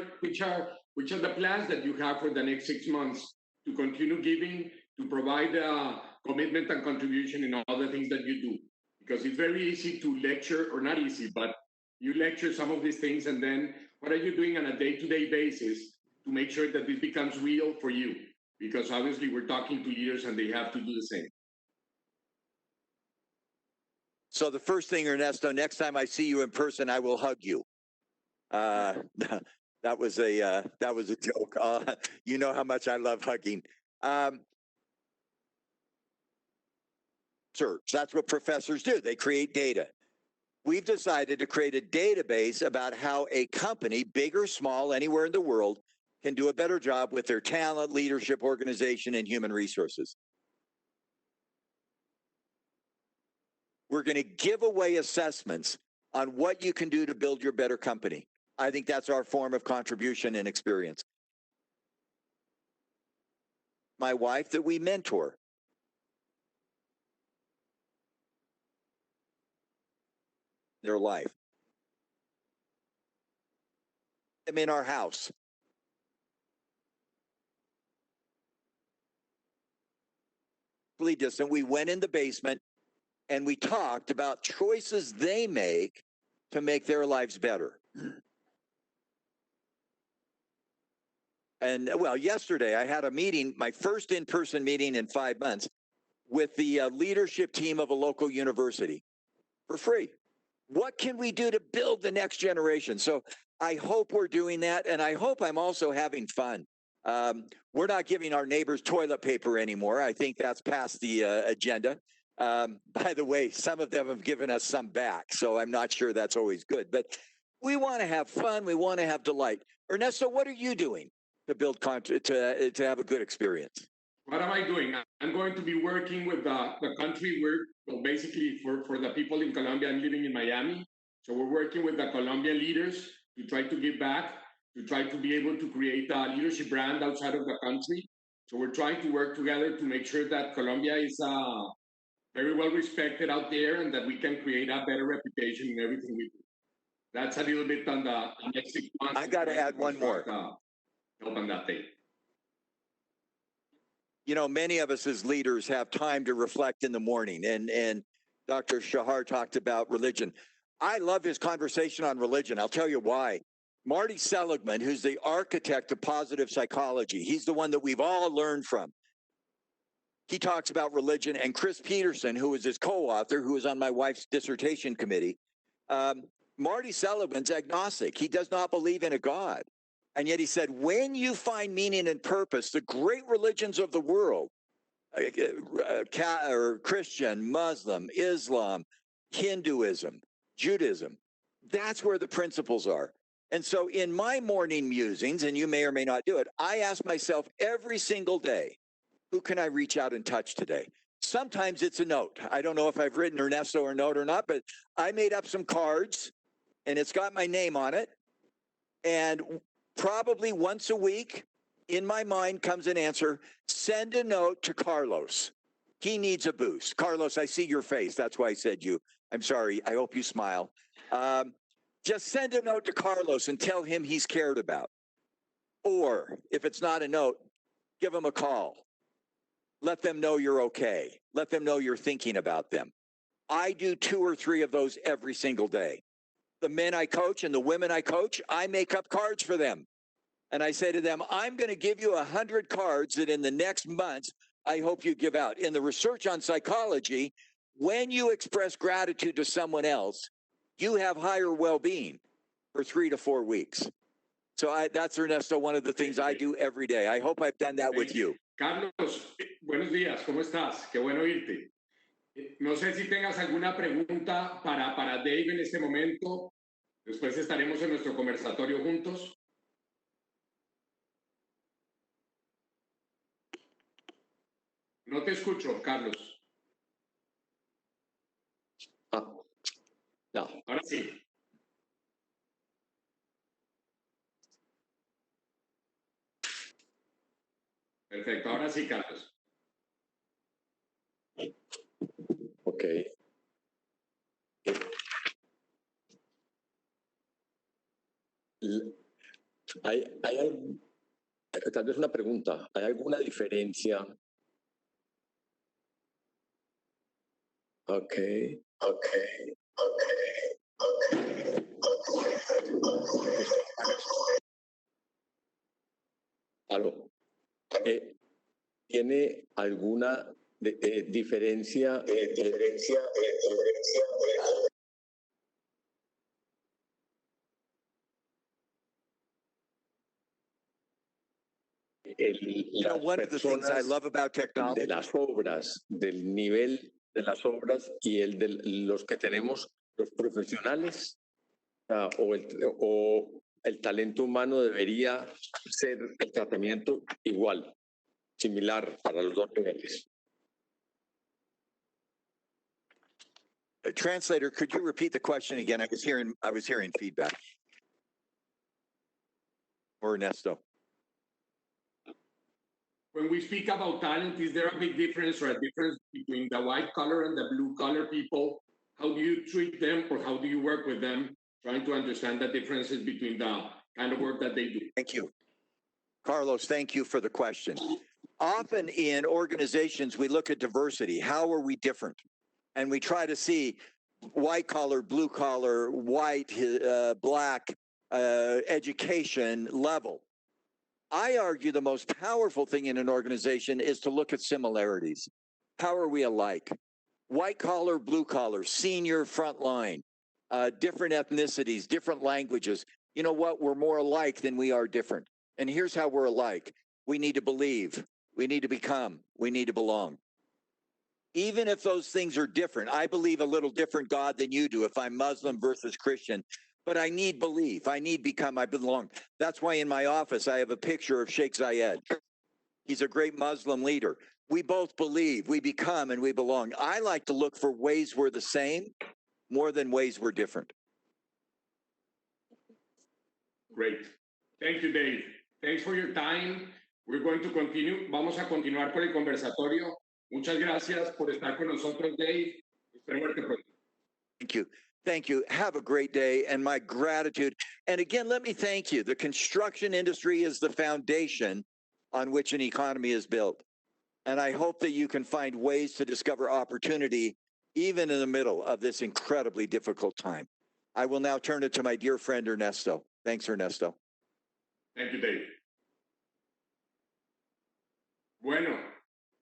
the plans that you have for the next 6 months to continue giving, to provide commitment and contribution in all the things that you do? Because it's very easy to lecture, or not easy, but you lecture some of these things, and then what are you doing on a day-to-day basis to make sure that this becomes real for you? Because obviously we're talking to leaders and they have to do the same. So the first thing, Ernesto, next time I see you in person, I will hug you. That was a joke. You know how much I love hugging. Search. That's what professors do. They create data. We've decided to create a database about how a company, big or small, anywhere in the world, can do a better job with their talent, leadership, organization, and human resources. We're going to give away assessments on what you can do to build your better company. I think that's our form of contribution and experience. My wife that we mentor. Their life. I'm in our house. Really distant. We went in the basement and we talked about choices they make to make their lives better. And well, yesterday I had a meeting, my first in-person meeting in 5 months, with the leadership team of a local university for free. What can we do to build the next generation? So I hope we're doing that, and I hope I'm also having fun. We're not giving our neighbors toilet paper anymore. I think that's past the agenda. By the way, some of them have given us some back, so I'm not sure that's always good. But we want to have fun. We want to have delight. Ernesto, what are you doing to build to have a good experience? What am I doing? I'm going to be working with the country where, well, basically for the people in Colombia. I'm living in Miami. So we're working with the Colombian leaders to try to give back, to try to be able to create a leadership brand outside of the country. So we're trying to work together to make sure that Colombia is very well respected out there and that we can create a better reputation in everything we do. That's a little bit on the next 6 months. I got to add one more. Help on that thing. You know, many of us as leaders have time to reflect in the morning, and Dr. Shahar talked about religion. I love his conversation on religion. I'll tell you why. Marty Seligman, who's the architect of positive psychology, he's the one that we've all learned from. He talks about religion, and Chris Peterson, who is his co-author, who is on my wife's dissertation committee. Marty Seligman's agnostic. He does not believe in a God. And yet he said, when you find meaning and purpose, the great religions of the world, or Christian, Muslim, Islam, Hinduism, Judaism, that's where the principles are. And so in my morning musings, and you may or may not do it, I ask myself every single day, who can I reach out and touch today? Sometimes it's a note. I don't know if I've written Ernesto a note or not, but I made up some cards and it's got my name on it. And probably once a week, in my mind comes an answer, send a note to Carlos. He needs a boost. Carlos, I see your face. That's why I said you. I'm sorry. I hope you smile. Just send a note to Carlos and tell him he's cared about. Or if it's not a note, give them a call. Let them know you're okay. Let them know you're thinking about them. I do 2 or 3 of those every single day. The men I coach and the women I coach, I make up cards for them. And I say to them, I'm going to give you 100 cards that in the next months, I hope you give out. In the research on psychology, when you express gratitude to someone else, you have higher well-being for 3 to 4 weeks. So that's, Ernesto, one of the things I do every day. I hope I've done that with you. Carlos, buenos días, ¿cómo estás? Qué bueno oírte. No sé si tengas alguna pregunta para Dave en este momento. Después estaremos en nuestro conversatorio juntos. No te escucho, Carlos. No. Ahora sí. Perfecto, ahora sí, Carlos. Ok. Tal vez una pregunta. ¿Hay alguna diferencia? Ok. Aló. ¿Tiene alguna diferencia? One of the things I love about technology. De las obras, del nivel de las obras y el de los que tenemos los profesionales, o el talento humano debería ser el tratamiento igual, similar para los dos niveles. Translator, could you repeat the question again? I was hearing feedback. Or Ernesto. When we speak about talent, is there a big difference or a difference between the white collar and the blue collar people? How do you treat them or how do you work with them, trying to understand the differences between the kind of work that they do? Thank you. Carlos, thank you for the question. Often in organizations, we look at diversity. How are we different? And we try to see white collar, blue collar, white, black, education level. I argue the most powerful thing in an organization is to look at similarities. How are we alike? White collar, blue collar, senior, frontline, different ethnicities, different languages. You know what? We're more alike than we are different. And here's how we're alike. We need to believe. We need to become. We need to belong. Even if those things are different, I believe a little different God than you do if I'm Muslim versus Christian. But I need belief. I need become. I belong. That's why in my office I have a picture of Sheikh Zayed. He's a great Muslim leader. We both believe, we become, and we belong. I like to look for ways we're the same more than ways we're different. Great. Thank you, Dave. Thanks for your time. We're going to continue. Vamos a continuar con el conversatorio. Muchas gracias por estar con nosotros, Dave. Espero verte pronto. Thank you. Thank you. Have a great day and my gratitude. And again, let me thank you. The construction industry is the foundation on which an economy is built. And I hope that you can find ways to discover opportunity even in the middle of this incredibly difficult time. I will now turn it to my dear friend, Ernesto. Thanks, Ernesto. Thank you, Dave. Bueno,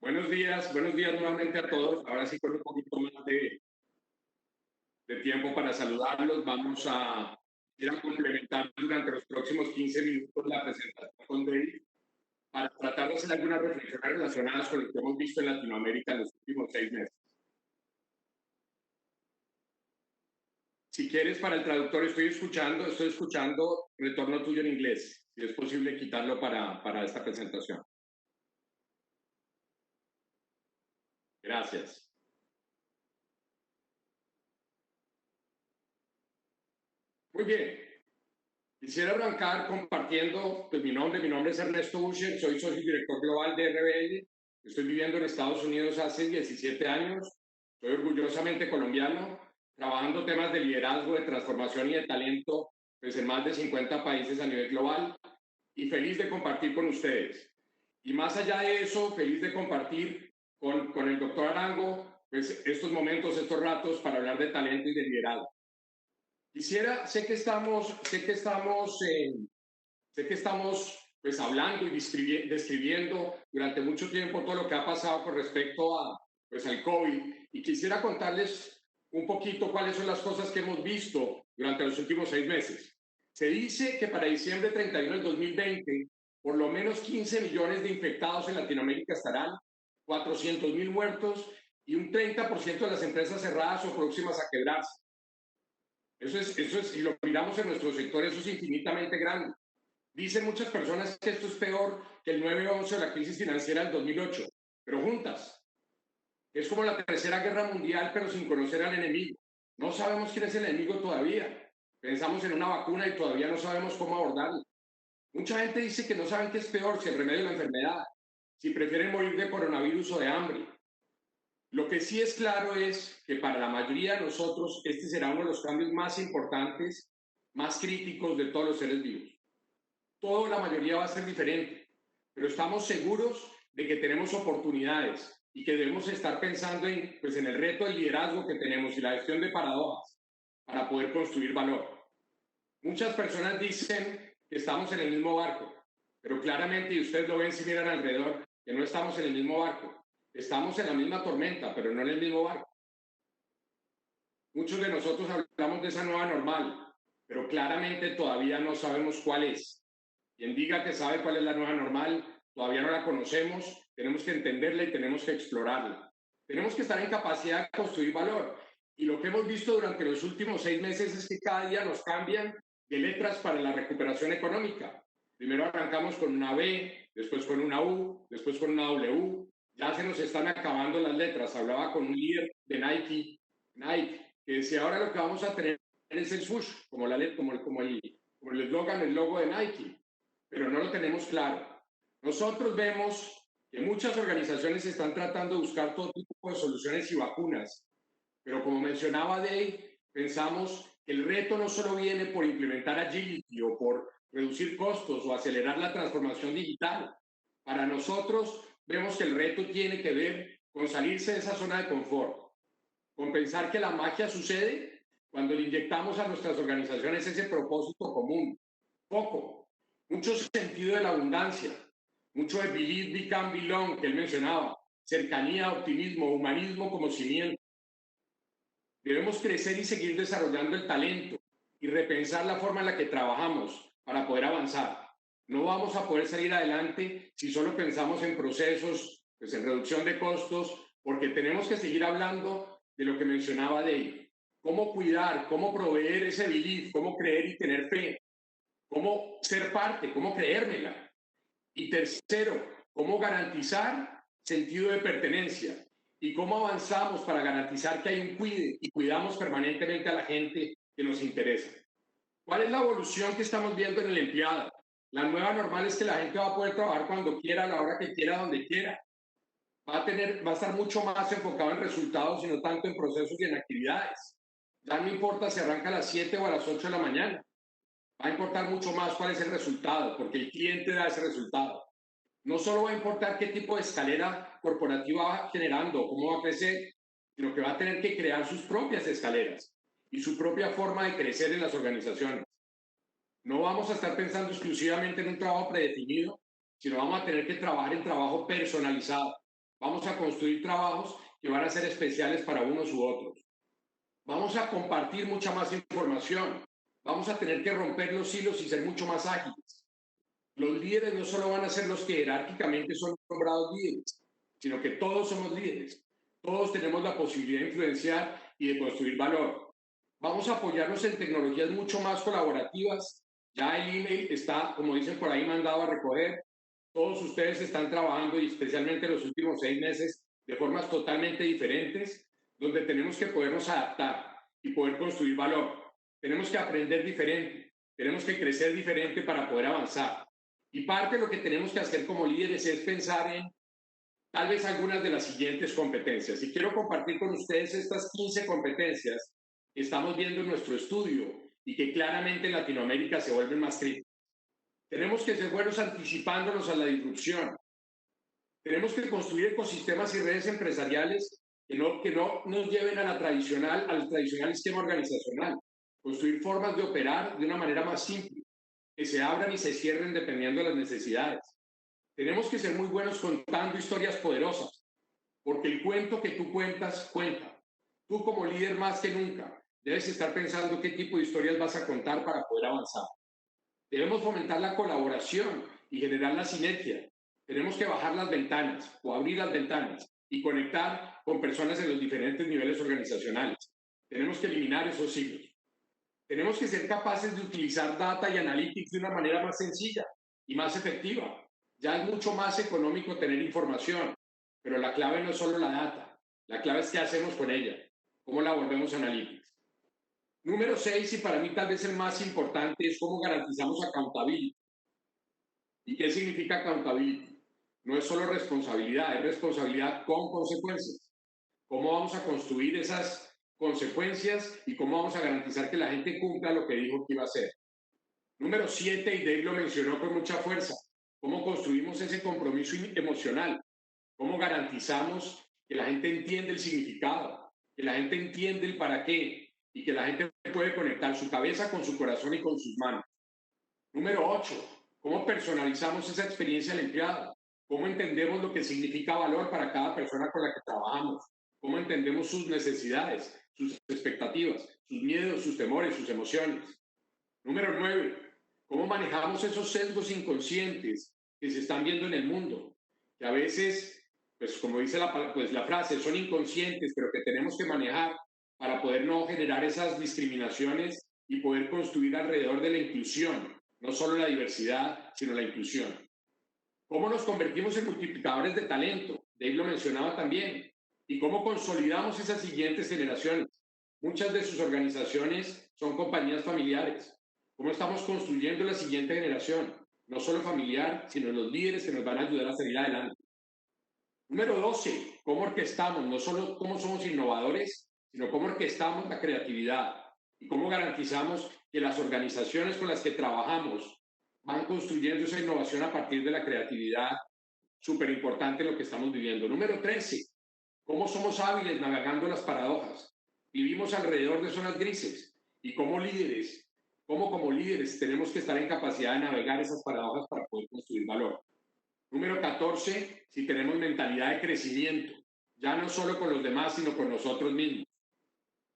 buenos días nuevamente a todos. Ahora sí con un poquito más de tiempo para saludarlos. Vamos a ir a complementar durante los próximos 15 minutos la presentación con Dave para tratar de hacer algunas reflexiones relacionadas con lo que hemos visto en Latinoamérica en los últimos 6 meses. Si quieres, para el traductor, estoy escuchando retorno tuyo en inglés. Si es posible quitarlo para esta presentación. Gracias. Muy bien. Quisiera arrancar compartiendo pues, mi nombre es Ernesto Usher, soy socio director global de RBL. Estoy viviendo en Estados Unidos hace 17 años. Soy orgullosamente colombiano, trabajando temas de liderazgo, de transformación y de talento pues, en más de 50 países a nivel global. y feliz de compartir con ustedes. Y más allá de eso, feliz de compartir con el doctor Arango pues, estos momentos, estos ratos para hablar de talento y de liderazgo. Sé que estamos pues hablando y describiendo durante mucho tiempo todo lo que ha pasado con respecto a pues al COVID, y quisiera contarles un poquito cuáles son las cosas que hemos visto durante los últimos 6 meses. Se dice que para diciembre 31 del 2020, por lo menos 15 millones de infectados en Latinoamérica estarán, 400.000 muertos y un 30% de las empresas cerradas o próximas a quebrarse. Eso es, si lo miramos en nuestro sector, eso es infinitamente grande. Dicen muchas personas que esto es peor que el 9/11 o la crisis financiera del 2008, pero juntas. Es como la Tercera Guerra Mundial, pero sin conocer al enemigo. No sabemos quién es el enemigo todavía. Pensamos en una vacuna y todavía no sabemos cómo abordarlo. Mucha gente dice que no saben qué es peor, si el remedio o la enfermedad, si prefieren morir de coronavirus o de hambre. Lo que sí es claro es que para la mayoría de nosotros este será uno de los cambios más importantes, más críticos de todos los seres vivos. Todo, la mayoría va a ser diferente, pero estamos seguros de que tenemos oportunidades y que debemos estar pensando en el reto del liderazgo que tenemos y la gestión de paradojas para poder construir valor. Muchas personas dicen que estamos en el mismo barco, pero claramente, y ustedes lo ven si miran alrededor, que no estamos en el mismo barco. Estamos en la misma tormenta, pero no en el mismo barco. Muchos de nosotros hablamos de esa nueva normal, pero claramente todavía no sabemos cuál es. Quien diga que sabe cuál es la nueva normal, todavía no la conocemos, tenemos que entenderla y tenemos que explorarla. Tenemos que estar en capacidad de construir valor. Y lo que hemos visto durante los últimos 6 meses es que cada día nos cambian de letras para la recuperación económica. Primero arrancamos con una B, después con una U, después con una W. Ya se nos están acabando las letras. Hablaba con un líder de Nike, que decía, ahora lo que vamos a tener es el swoosh, como el eslogan, el logo de Nike, pero no lo tenemos claro. Nosotros vemos que muchas organizaciones están tratando de buscar todo tipo de soluciones y vacunas, pero como mencionaba Dave, pensamos que el reto no solo viene por implementar agility o por reducir costos o acelerar la transformación digital. Para nosotros vemos que el reto tiene que ver con salirse de esa zona de confort, con pensar que la magia sucede cuando le inyectamos a nuestras organizaciones ese propósito común, mucho sentido de la abundancia, mucho de believe, become, belong, que él mencionaba, cercanía, optimismo, humanismo como cimiento. Debemos crecer y seguir desarrollando el talento y repensar la forma en la que trabajamos para poder avanzar. No vamos a poder salir adelante si solo pensamos en procesos, pues en reducción de costos, porque tenemos que seguir hablando de lo que mencionaba Dave. Cómo cuidar, cómo proveer ese belief, cómo creer y tener fe, cómo ser parte, cómo creérmela. Y tercero, cómo garantizar sentido de pertenencia y cómo avanzamos para garantizar que hay un cuide y cuidamos permanentemente a la gente que nos interesa. ¿Cuál es la evolución que estamos viendo en el empleado? La nueva normal es que la gente va a poder trabajar cuando quiera, a la hora que quiera, donde quiera. Va a estar mucho más enfocado en resultados y no tanto en procesos y en actividades. Ya no importa si arranca a las 7 o a las 8 de la mañana. Va a importar mucho más cuál es el resultado, porque el cliente da ese resultado. No solo va a importar qué tipo de escalera corporativa va generando, cómo va a crecer, sino que va a tener que crear sus propias escaleras y su propia forma de crecer en las organizaciones. No vamos a estar pensando exclusivamente en un trabajo predefinido, sino vamos a tener que trabajar en trabajo personalizado. Vamos a construir trabajos que van a ser especiales para unos u otros. Vamos a compartir mucha más información. Vamos a tener que romper los hilos y ser mucho más ágiles. Los líderes no solo van a ser los que jerárquicamente son nombrados líderes, sino que todos somos líderes. Todos tenemos la posibilidad de influenciar y de construir valor. Vamos a apoyarnos en tecnologías mucho más colaborativas. Ya el email está, como dicen por ahí, mandado a recoger. Todos ustedes están trabajando, y especialmente en los últimos 6 meses, de formas totalmente diferentes, donde tenemos que podernos adaptar y poder construir valor. Tenemos que aprender diferente, tenemos que crecer diferente para poder avanzar. Y parte de lo que tenemos que hacer como líderes es pensar en tal vez algunas de las siguientes competencias. Y quiero compartir con ustedes estas 15 competencias que estamos viendo en nuestro estudio y que claramente en Latinoamérica se vuelven más críticas. Tenemos que ser buenos anticipándonos a la disrupción. Tenemos que construir ecosistemas y redes empresariales que no nos lleven al tradicional esquema organizacional. Construir formas de operar de una manera más simple, que se abran y se cierren dependiendo de las necesidades. Tenemos que ser muy buenos contando historias poderosas, porque el cuento que tú cuentas, cuenta. Tú como líder más que nunca debes estar pensando qué tipo de historias vas a contar para poder avanzar. Debemos fomentar la colaboración y generar la sinergia. Tenemos que bajar las ventanas o abrir las ventanas y conectar con personas en los diferentes niveles organizacionales. Tenemos que eliminar esos siglos. Tenemos que ser capaces de utilizar data y analytics de una manera más sencilla y más efectiva. Ya es mucho más económico tener información, pero la clave no es solo la data. La clave es qué hacemos con ella, cómo la volvemos analytics. Número 6, y para mí tal vez el más importante, es cómo garantizamos accountability. ¿Y qué significa accountability? No es solo responsabilidad, es responsabilidad con consecuencias. ¿Cómo vamos a construir esas consecuencias y cómo vamos a garantizar que la gente cumpla lo que dijo que iba a hacer? Número 7, y Dave lo mencionó con mucha fuerza, ¿cómo construimos ese compromiso emocional? ¿Cómo garantizamos que la gente entiende el significado, que la gente entiende el para qué y que la gente puede conectar su cabeza con su corazón y con sus manos? Número 8, ¿cómo personalizamos esa experiencia al empleado? ¿Cómo entendemos lo que significa valor para cada persona con la que trabajamos? ¿Cómo entendemos sus necesidades, sus expectativas, sus miedos, sus temores, sus emociones? Número 9, ¿cómo manejamos esos sesgos inconscientes que se están viendo en el mundo? Que a veces, pues como dice la frase, son inconscientes, pero que tenemos que manejar para poder no generar esas discriminaciones y poder construir alrededor de la inclusión, no solo la diversidad, sino la inclusión. ¿Cómo nos convertimos en multiplicadores de talento? Dave lo mencionaba también. ¿Y cómo consolidamos esas siguientes generaciones? Muchas de sus organizaciones son compañías familiares. ¿Cómo estamos construyendo la siguiente generación? No solo familiar, sino los líderes que nos van a ayudar a salir adelante. Número 12, ¿cómo orquestamos? No solo cómo somos innovadores, sino cómo orquestamos la creatividad y cómo garantizamos que las organizaciones con las que trabajamos van construyendo esa innovación a partir de la creatividad, súper importante lo que estamos viviendo. Número 13, ¿cómo somos hábiles navegando las paradojas? Vivimos alrededor de zonas grises y como líderes tenemos que estar en capacidad de navegar esas paradojas para poder construir valor. Número 14, si tenemos mentalidad de crecimiento, ya no solo con los demás, sino con nosotros mismos.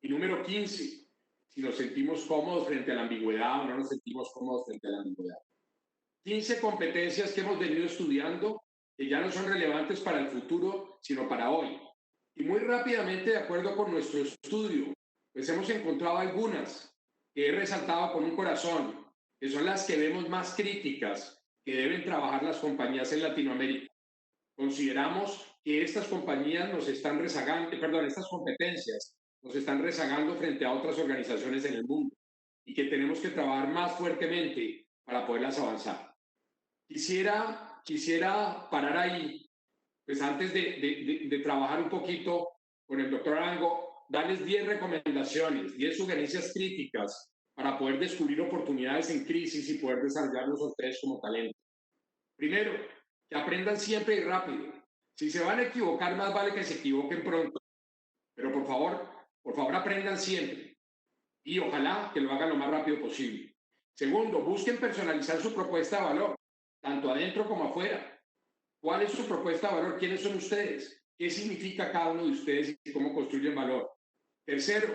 Y número 15, si nos sentimos cómodos frente a la ambigüedad o no nos sentimos cómodos frente a la ambigüedad. 15 competencias que hemos venido estudiando que ya no son relevantes para el futuro, sino para hoy. Y muy rápidamente, de acuerdo con nuestro estudio, pues hemos encontrado algunas que he resaltado con un corazón, que son las que vemos más críticas que deben trabajar las compañías en Latinoamérica. Consideramos que estas compañías nos están rezagando, estas competencias nos están rezagando frente a otras organizaciones en el mundo y que tenemos que trabajar más fuertemente para poderlas avanzar. Quisiera parar ahí, pues antes de trabajar un poquito con el doctor Arango, darles 10 recomendaciones, 10 sugerencias críticas para poder descubrir oportunidades en crisis y poder desarrollarlos a ustedes como talento. Primero, que aprendan siempre y rápido. Si se van a equivocar, más vale que se equivoquen pronto. Pero por favor aprendan siempre. Y ojalá que lo hagan lo más rápido posible. Segundo, busquen personalizar su propuesta de valor, tanto adentro como afuera. ¿Cuál es su propuesta de valor? ¿Quiénes son ustedes? ¿Qué significa cada uno de ustedes y cómo construyen valor? Tercero,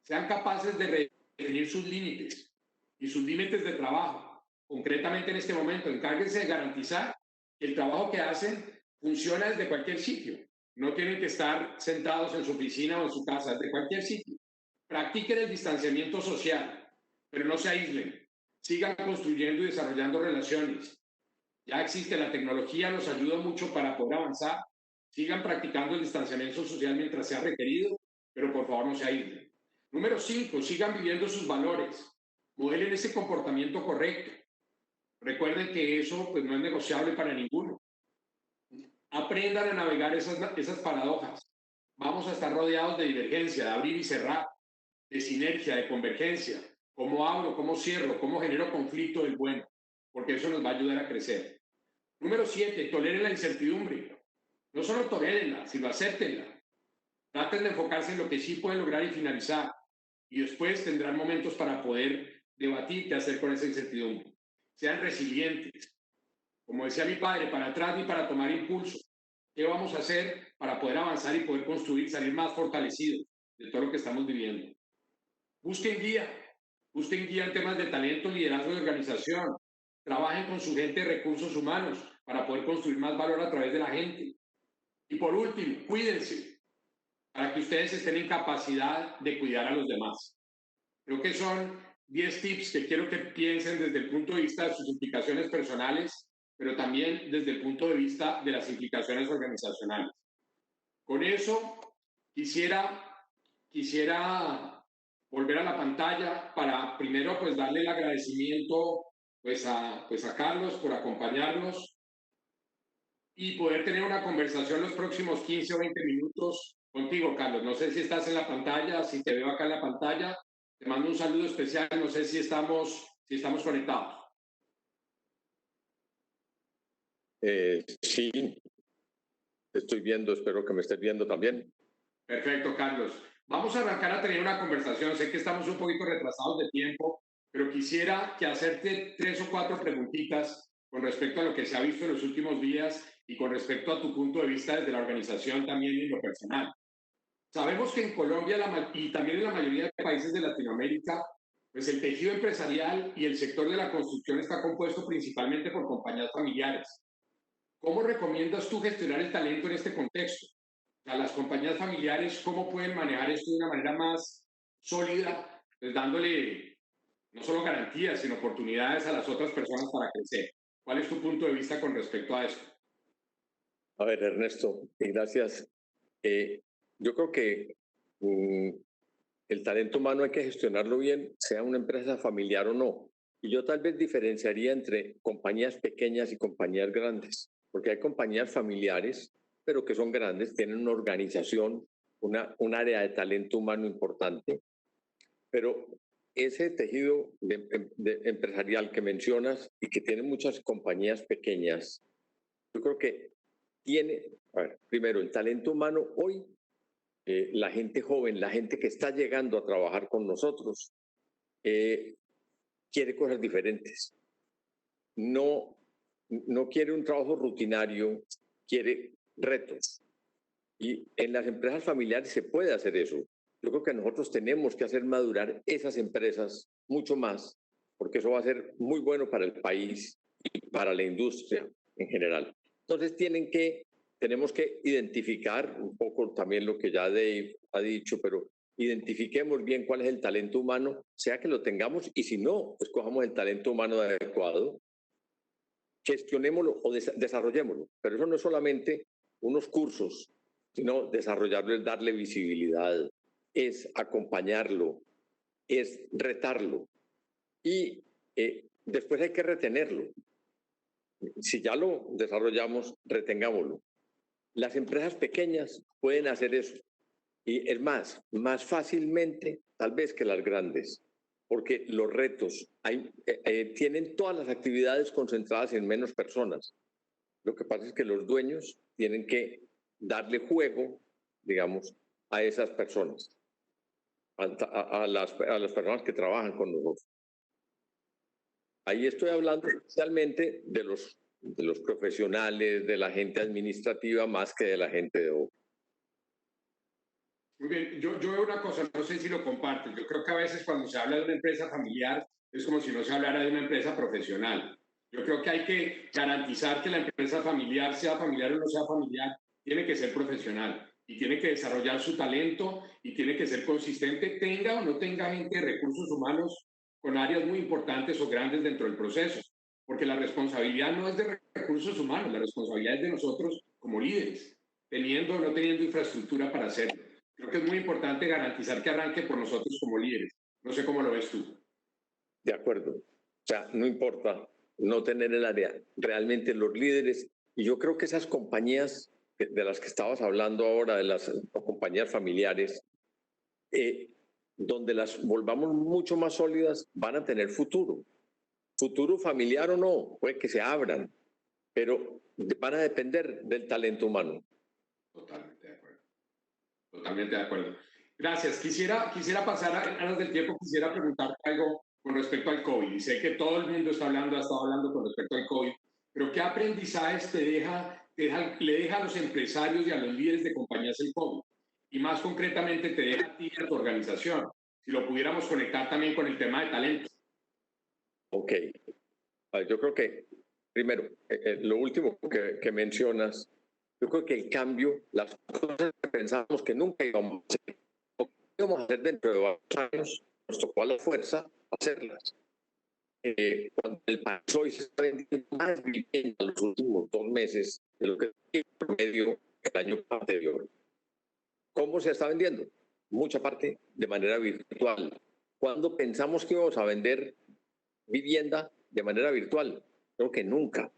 sean capaces de definir sus límites y sus límites de trabajo. Concretamente en este momento, encárguense de garantizar que el trabajo que hacen funciona desde cualquier sitio. No tienen que estar sentados en su oficina o en su casa, desde cualquier sitio. Practiquen el distanciamiento social, pero no se aíslen. Sigan construyendo y desarrollando relaciones. Ya existe la tecnología, nos ayuda mucho para poder avanzar. Sigan practicando el distanciamiento social mientras sea requerido, pero por favor no se aíslen. Número 5, sigan viviendo sus valores. Modelen ese comportamiento correcto. Recuerden que eso pues, no es negociable para ninguno. Aprendan a navegar esas paradojas. Vamos a estar rodeados de divergencia, de abrir y cerrar, de sinergia, de convergencia. ¿Cómo abro? ¿Cómo cierro? ¿Cómo genero conflicto del bueno? porque eso nos va a ayudar a crecer. Número 7, toleren la incertidumbre. No solo tolerenla, sino acéptenla. Traten de enfocarse en lo que sí pueden lograr y finalizar. Y después tendrán momentos para poder debatir qué hacer con esa incertidumbre. Sean resilientes. Como decía mi padre, para atrás ni para tomar impulso. ¿Qué vamos a hacer para poder avanzar y poder construir, salir más fortalecidos de todo lo que estamos viviendo? Busquen guía en temas de talento, liderazgo y organización. Trabajen con su gente de recursos humanos para poder construir más valor a través de la gente. Y por último, cuídense para que ustedes estén en capacidad de cuidar a los demás. Creo que son 10 tips que quiero que piensen desde el punto de vista de sus implicaciones personales, pero también desde el punto de vista de las implicaciones organizacionales. Con eso, quisiera volver a la pantalla para primero pues darle el agradecimiento pues a Carlos por acompañarnos y poder tener una conversación los próximos 15 o 20 minutos contigo, Carlos. No sé si estás en la pantalla, si te veo acá en la pantalla. Te mando un saludo especial. No sé si estamos conectados. Sí, te estoy viendo, espero que me estés viendo también. Perfecto, Carlos. Vamos a arrancar a tener una conversación. Sé que estamos un poquito retrasados de tiempo, pero quisiera que hacerte 3 o 4 preguntitas con respecto a lo que se ha visto en los últimos días y con respecto a tu punto de vista desde la organización también y en lo personal. Sabemos que en Colombia y también en la mayoría de países de Latinoamérica, pues el tejido empresarial y el sector de la construcción está compuesto principalmente por compañías familiares. ¿Cómo recomiendas tú gestionar el talento en este contexto? O sea, las compañías familiares, ¿cómo pueden manejar esto de una manera más sólida, pues dándole no solo garantías, sino oportunidades a las otras personas para crecer? ¿Cuál es tu punto de vista con respecto a esto? A ver, Ernesto, y gracias. Yo creo que el talento humano hay que gestionarlo bien, sea una empresa familiar o no. Y yo tal vez diferenciaría entre compañías pequeñas y compañías grandes, porque hay compañías familiares, pero que son grandes, tienen una organización, un área de talento humano importante. Pero ese tejido empresarial que mencionas y que tiene muchas compañías pequeñas, yo creo que tiene, a ver, primero, el talento humano hoy, la gente joven, la gente que está llegando a trabajar con nosotros, quiere cosas diferentes. No quiere un trabajo rutinario, quiere retos. Y en las empresas familiares se puede hacer eso. Yo creo que nosotros tenemos que hacer madurar esas empresas mucho más, porque eso va a ser muy bueno para el país y para la industria en general. Entonces tenemos que identificar un poco también lo que ya Dave ha dicho, pero identifiquemos bien cuál es el talento humano, sea que lo tengamos, y si no, escojamos el talento humano adecuado, gestionémoslo o desarrollémoslo. Pero eso no es solamente unos cursos, sino desarrollarlo es darle visibilidad, es acompañarlo, es retarlo. Y después hay que retenerlo. Si ya lo desarrollamos, retengámoslo. Las empresas pequeñas pueden hacer eso. Y es más fácilmente tal vez que las grandes, porque los retos tienen todas las actividades concentradas en menos personas. Lo que pasa es que los dueños tienen que darle juego, digamos, a esas personas, a las personas que trabajan con nosotros. Ahí estoy hablando especialmente de los profesionales, de la gente administrativa, más que de la gente de obra. Muy bien, yo veo una cosa, no sé si lo compartes, yo creo que a veces cuando se habla de una empresa familiar es como si no se hablara de una empresa profesional. Yo creo que hay que garantizar que la empresa familiar, sea familiar o no sea familiar, tiene que ser profesional y tiene que desarrollar su talento y tiene que ser consistente, tenga o no tenga gente de recursos humanos con áreas muy importantes o grandes dentro del proceso, porque la responsabilidad no es de recursos humanos, la responsabilidad es de nosotros como líderes, teniendo o no teniendo infraestructura para hacerlo. Creo que es muy importante garantizar que arranque por nosotros como líderes. No sé cómo lo ves tú. De acuerdo. O sea, no importa no tener el área. Realmente los líderes, y yo creo que esas compañías de las que estabas hablando ahora, de las compañías familiares, donde las volvamos mucho más sólidas, van a tener futuro. futuro familiar o no, puede que se abran, pero van a depender del talento humano. Totalmente de acuerdo. Totalmente de acuerdo. Gracias. Quisiera pasar, antes del tiempo, quisiera preguntarte algo con respecto al COVID. Y sé que todo el mundo está hablando, ha estado hablando con respecto al COVID, pero ¿qué aprendizajes le deja a los empresarios y a los líderes de compañías el COVID? Y más concretamente, te deja a ti y a tu organización. Si lo pudiéramos conectar también con el tema de talento. Ok. Yo creo que, primero, lo último que mencionas, yo creo que el cambio, las cosas que pensábamos que nunca íbamos a hacer, o que íbamos a hacer dentro de varios años, nos tocó a la fuerza hacerlas. Cuando el país hoy se está vendiendo más vivienda en los últimos 2 meses de lo que el promedio el año anterior. ¿Cómo se está vendiendo? Mucha parte de manera virtual. ¿Cuándo pensamos que íbamos a vender vivienda de manera virtual? Creo que nunca.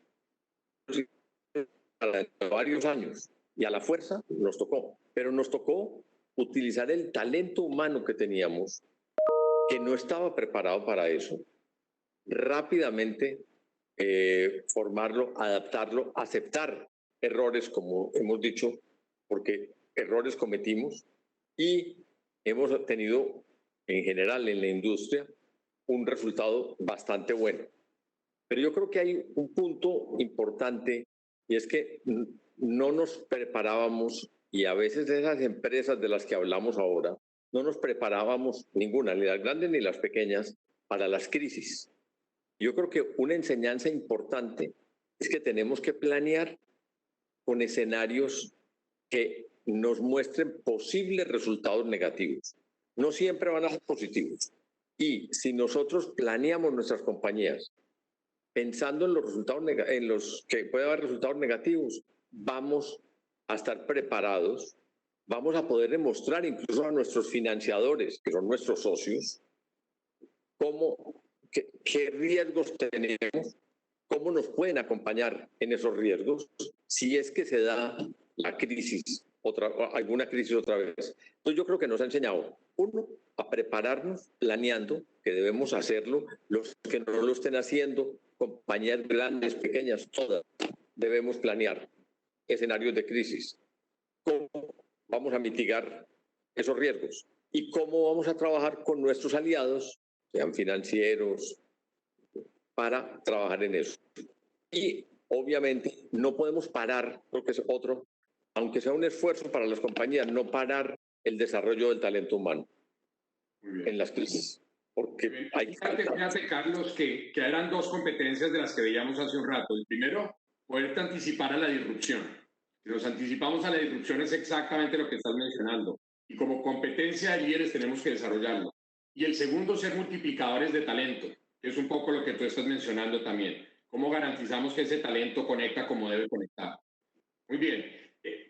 A varios años. Y a la fuerza nos tocó. Pero nos tocó utilizar el talento humano que teníamos, que no estaba preparado para eso. Rápidamente formarlo, adaptarlo, aceptar errores, como hemos dicho, porque errores cometimos y hemos tenido en general en la industria un resultado bastante bueno. Pero yo creo que hay un punto importante y es que no nos preparábamos, y a veces esas empresas de las que hablamos ahora, no nos preparábamos ninguna, ni las grandes ni las pequeñas, para las crisis. Yo creo que una enseñanza importante es que tenemos que planear con escenarios que nos muestren posibles resultados negativos. No siempre van a ser positivos. Y si nosotros planeamos nuestras compañías pensando en los resultados en los que puede haber resultados negativos, vamos a estar preparados, vamos a poder demostrar incluso a nuestros financiadores, que son nuestros socios, qué riesgos tenemos, cómo nos pueden acompañar en esos riesgos, si es que se da la crisis, alguna crisis otra vez. Entonces yo creo que nos ha enseñado, uno, a prepararnos planeando, que debemos hacerlo, los que no lo estén haciendo, compañías grandes, pequeñas, todas, debemos planear escenarios de crisis. ¿Cómo vamos a mitigar esos riesgos? ¿Y cómo vamos a trabajar con nuestros aliados, sean financieros, para trabajar en eso? Y obviamente no podemos parar, porque es otro, aunque sea un esfuerzo para las compañías, no parar el desarrollo del talento humano en las crisis. Porque hay que... Fíjate, Carlos, que eran 2 competencias de las que veíamos hace un rato. El primero, poderte anticipar a la disrupción. Si nos anticipamos a la disrupción es exactamente lo que estás mencionando. Y como competencia de líderes tenemos que desarrollarlo. Y el segundo, ser multiplicadores de talento, que es un poco lo que tú estás mencionando también. ¿Cómo garantizamos que ese talento conecta como debe conectar? Muy bien.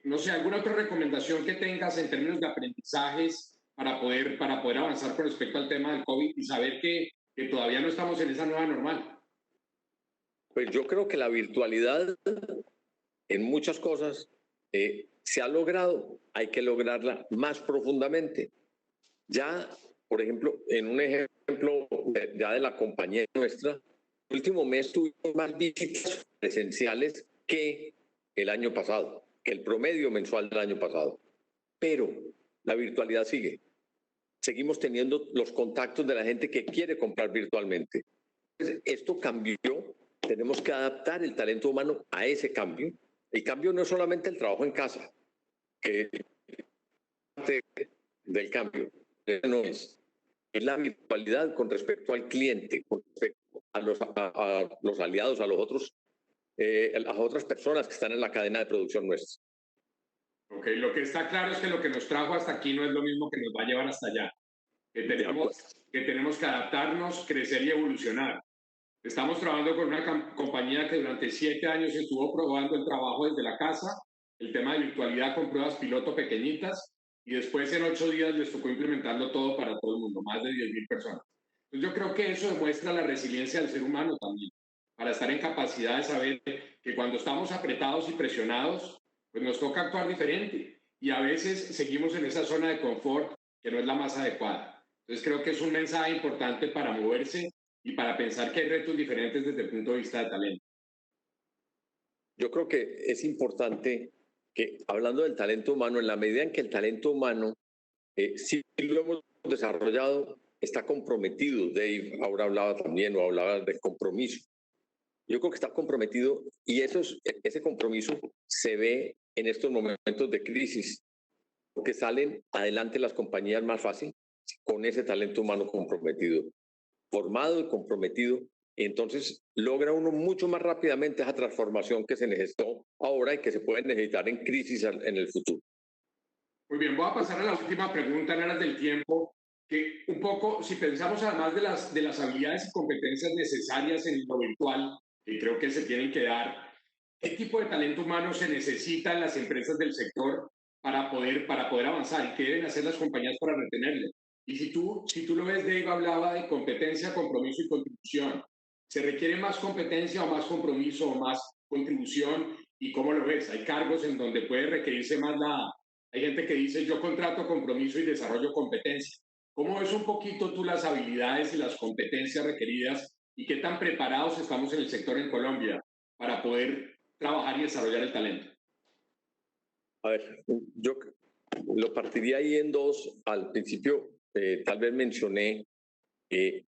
No sé, ¿alguna otra recomendación que tengas en términos de aprendizajes para poder avanzar con respecto al tema del COVID y saber que todavía no estamos en esa nueva normal? Pues yo creo que la virtualidad en muchas cosas se ha logrado, hay que lograrla más profundamente. Ya, por ejemplo, en un ejemplo ya de la compañía nuestra, el último mes tuvimos más visitas presenciales que el año pasado, que el promedio mensual del año pasado. Pero la virtualidad sigue. Seguimos teniendo los contactos de la gente que quiere comprar virtualmente. Entonces, esto cambió, tenemos que adaptar el talento humano a ese cambio. El cambio no es solamente el trabajo en casa, que parte del cambio no es la virtualidad con respecto al cliente, con respecto a los aliados, a las otras personas que están en la cadena de producción nuestra. Ok, lo que está claro es que lo que nos trajo hasta aquí no es lo mismo que nos va a llevar hasta allá. Que tenemos que adaptarnos, crecer y evolucionar. Estamos trabajando con una compañía que durante 7 años estuvo probando el trabajo desde la casa, el tema de virtualidad con pruebas piloto pequeñitas, y después en 8 días les tocó implementarlo todo para todo el mundo, más de 10.000 personas. Entonces yo creo que eso demuestra la resiliencia del ser humano también, para estar en capacidad de saber que cuando estamos apretados y presionados, pues nos toca actuar diferente, y a veces seguimos en esa zona de confort que no es la más adecuada. Entonces creo que es un mensaje importante para moverse y para pensar que hay retos diferentes desde el punto de vista de talento? Yo creo que es importante que, hablando del talento humano, en la medida en que el talento humano sí lo hemos desarrollado, está comprometido. Dave ahora hablaba también o hablaba de compromiso. Yo creo que está comprometido y ese compromiso se ve en estos momentos de crisis, porque salen adelante las compañías más fácil con ese talento humano comprometido, formado y comprometido. Y entonces logra uno mucho más rápidamente esa transformación que se necesitó ahora y que se puede necesitar en crisis en el futuro. Muy bien, voy a pasar a la última pregunta en aras del tiempo, que un poco, si pensamos además de las habilidades y competencias necesarias en lo virtual, que creo que se tienen que dar, ¿qué tipo de talento humano se necesita en las empresas del sector para poder avanzar? ¿Y qué deben hacer las compañías para retenerle? Y si tú lo ves, Dave hablaba de competencia, compromiso y contribución. ¿Se requiere más competencia o más compromiso o más contribución? ¿Y cómo lo ves? Hay cargos en donde puede requerirse más hay gente que dice, yo contrato compromiso y desarrollo competencia. ¿Cómo ves un poquito tú las habilidades y las competencias requeridas y qué tan preparados estamos en el sector en Colombia para poder trabajar y desarrollar el talento? A ver, yo lo partiría ahí en dos. Al principio, tal vez mencioné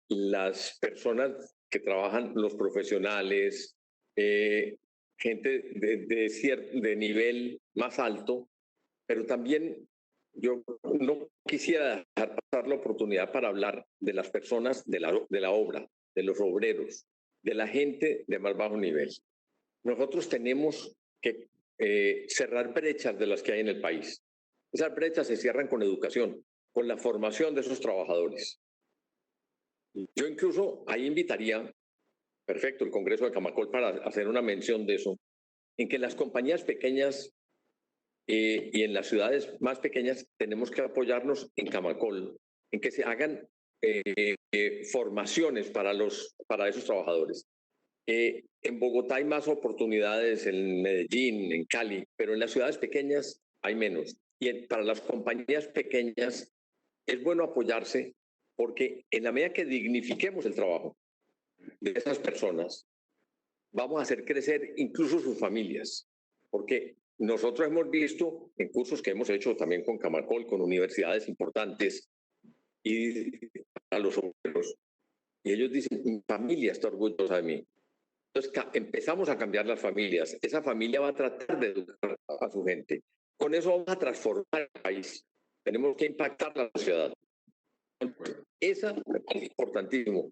las personas que trabajan, los profesionales, gente de nivel más alto, pero también yo no quisiera dejar pasar la oportunidad para hablar de las personas de la obra, de los obreros, de la gente de más bajo nivel. Nosotros tenemos que cerrar brechas de las que hay en el país. Esas brechas se cierran con educación, con la formación de esos trabajadores. Yo incluso ahí invitaría, perfecto, el Congreso de Camacol para hacer una mención de eso, en que las compañías pequeñas y en las ciudades más pequeñas tenemos que apoyarnos en Camacol, en que se hagan formaciones para esos trabajadores. En Bogotá hay más oportunidades, en Medellín, en Cali, pero en las ciudades pequeñas hay menos. Y para las compañías pequeñas es bueno apoyarse porque en la medida que dignifiquemos el trabajo de esas personas, vamos a hacer crecer incluso sus familias. Porque nosotros hemos visto en cursos que hemos hecho también con Camacol, con universidades importantes, y a los obreros, y ellos dicen, mi familia está orgullosa de mí. Entonces empezamos a cambiar las familias. Esa familia va a tratar de educar a su gente. Con eso vamos a transformar el país. Tenemos que impactar la sociedad. Esa es importantísimo.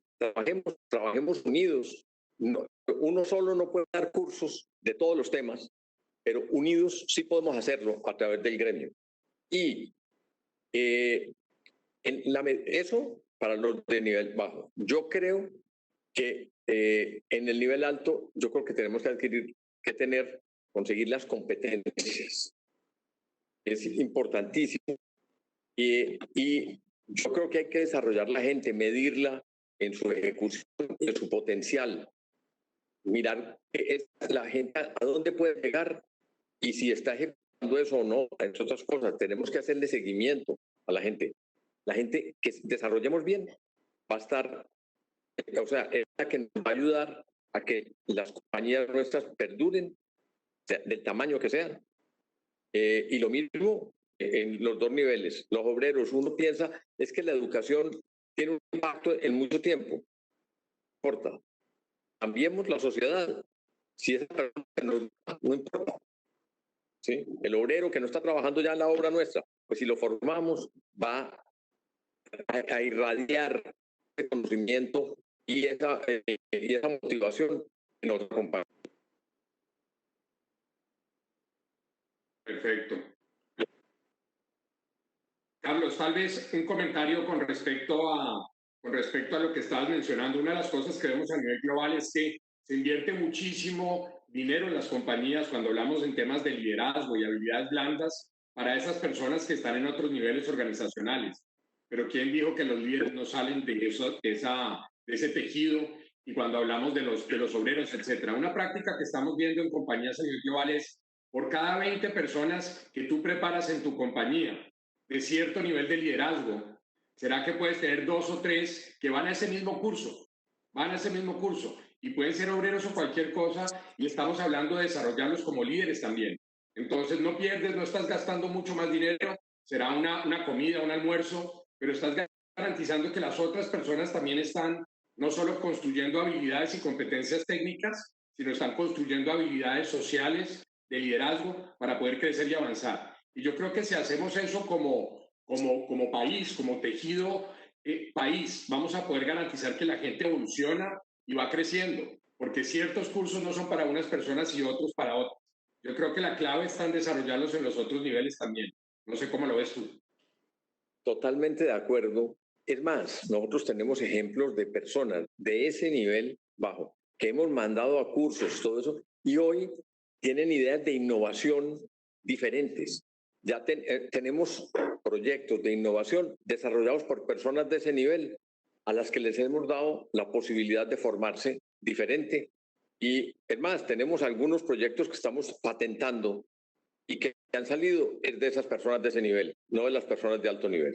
Trabajemos unidos. No, uno solo no puede dar cursos de todos los temas, pero unidos sí podemos hacerlo a través del gremio. Y eso para los de nivel bajo. Yo creo que en el nivel alto, yo creo que tenemos que conseguir las competencias. Es importantísimo. Y yo creo que hay que desarrollar la gente, medirla en su ejecución, en su potencial. Mirar la gente a dónde puede llegar y si está ejecutando eso o no, entre otras cosas. Tenemos que hacerle seguimiento a la gente. La gente que desarrollemos bien va a estar, o sea, es la que nos va a ayudar a que las compañías nuestras perduren, sea, del tamaño que sean. Y lo mismo en los dos niveles. Los obreros, uno piensa, es que la educación tiene un impacto en mucho tiempo. No importa. Cambiemos la sociedad. Si esa persona no importa. ¿Sí? El obrero que no está trabajando ya en la obra nuestra, pues si lo formamos, va a irradiar ese conocimiento y esa motivación en otra compañía. Perfecto. Carlos, tal vez un comentario con respecto a lo que estabas mencionando. Una de las cosas que vemos a nivel global es que se invierte muchísimo dinero en las compañías cuando hablamos en temas de liderazgo y habilidades blandas para esas personas que están en otros niveles organizacionales. Pero ¿quién dijo que los líderes no salen de ese tejido? Y cuando hablamos de los obreros, etcétera. Una práctica que estamos viendo en compañías a nivel global es por cada 20 personas que tú preparas en tu compañía de cierto nivel de liderazgo, ¿será que puedes tener 2 o 3 que van a ese mismo curso? van a ese mismo curso y pueden ser obreros o cualquier cosa y estamos hablando de desarrollarlos como líderes también. Entonces no pierdes, no estás gastando mucho más dinero, será una comida, un almuerzo, pero estás garantizando que las otras personas también están no solo construyendo habilidades y competencias técnicas, sino están construyendo habilidades sociales de liderazgo para poder crecer y avanzar. Y yo creo que si hacemos eso como país, como tejido país, vamos a poder garantizar que la gente evoluciona y va creciendo, porque ciertos cursos no son para unas personas y otros para otras. Yo creo que la clave está en desarrollarlos en los otros niveles también. No sé cómo lo ves tú. Totalmente de acuerdo. Es más, nosotros tenemos ejemplos de personas de ese nivel bajo que hemos mandado a cursos, todo eso, y hoy tienen ideas de innovación diferentes. Ya tenemos proyectos de innovación desarrollados por personas de ese nivel a las que les hemos dado la posibilidad de formarse diferente. Y es más, tenemos algunos proyectos que estamos patentando y que han salido es de esas personas de ese nivel, no de las personas de alto nivel.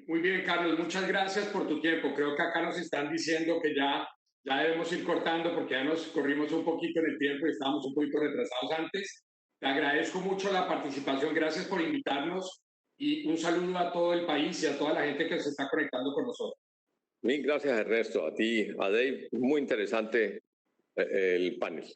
Muy bien, Carlos. Muchas gracias por tu tiempo. Creo que acá nos están diciendo que ya debemos ir cortando porque ya nos corrimos un poquito en el tiempo y estábamos un poquito retrasados antes. Te agradezco mucho la participación. Gracias por invitarnos y un saludo a todo el país y a toda la gente que se está conectando con nosotros. Mil gracias, Ernesto. A ti, a Dave. Muy interesante el panel.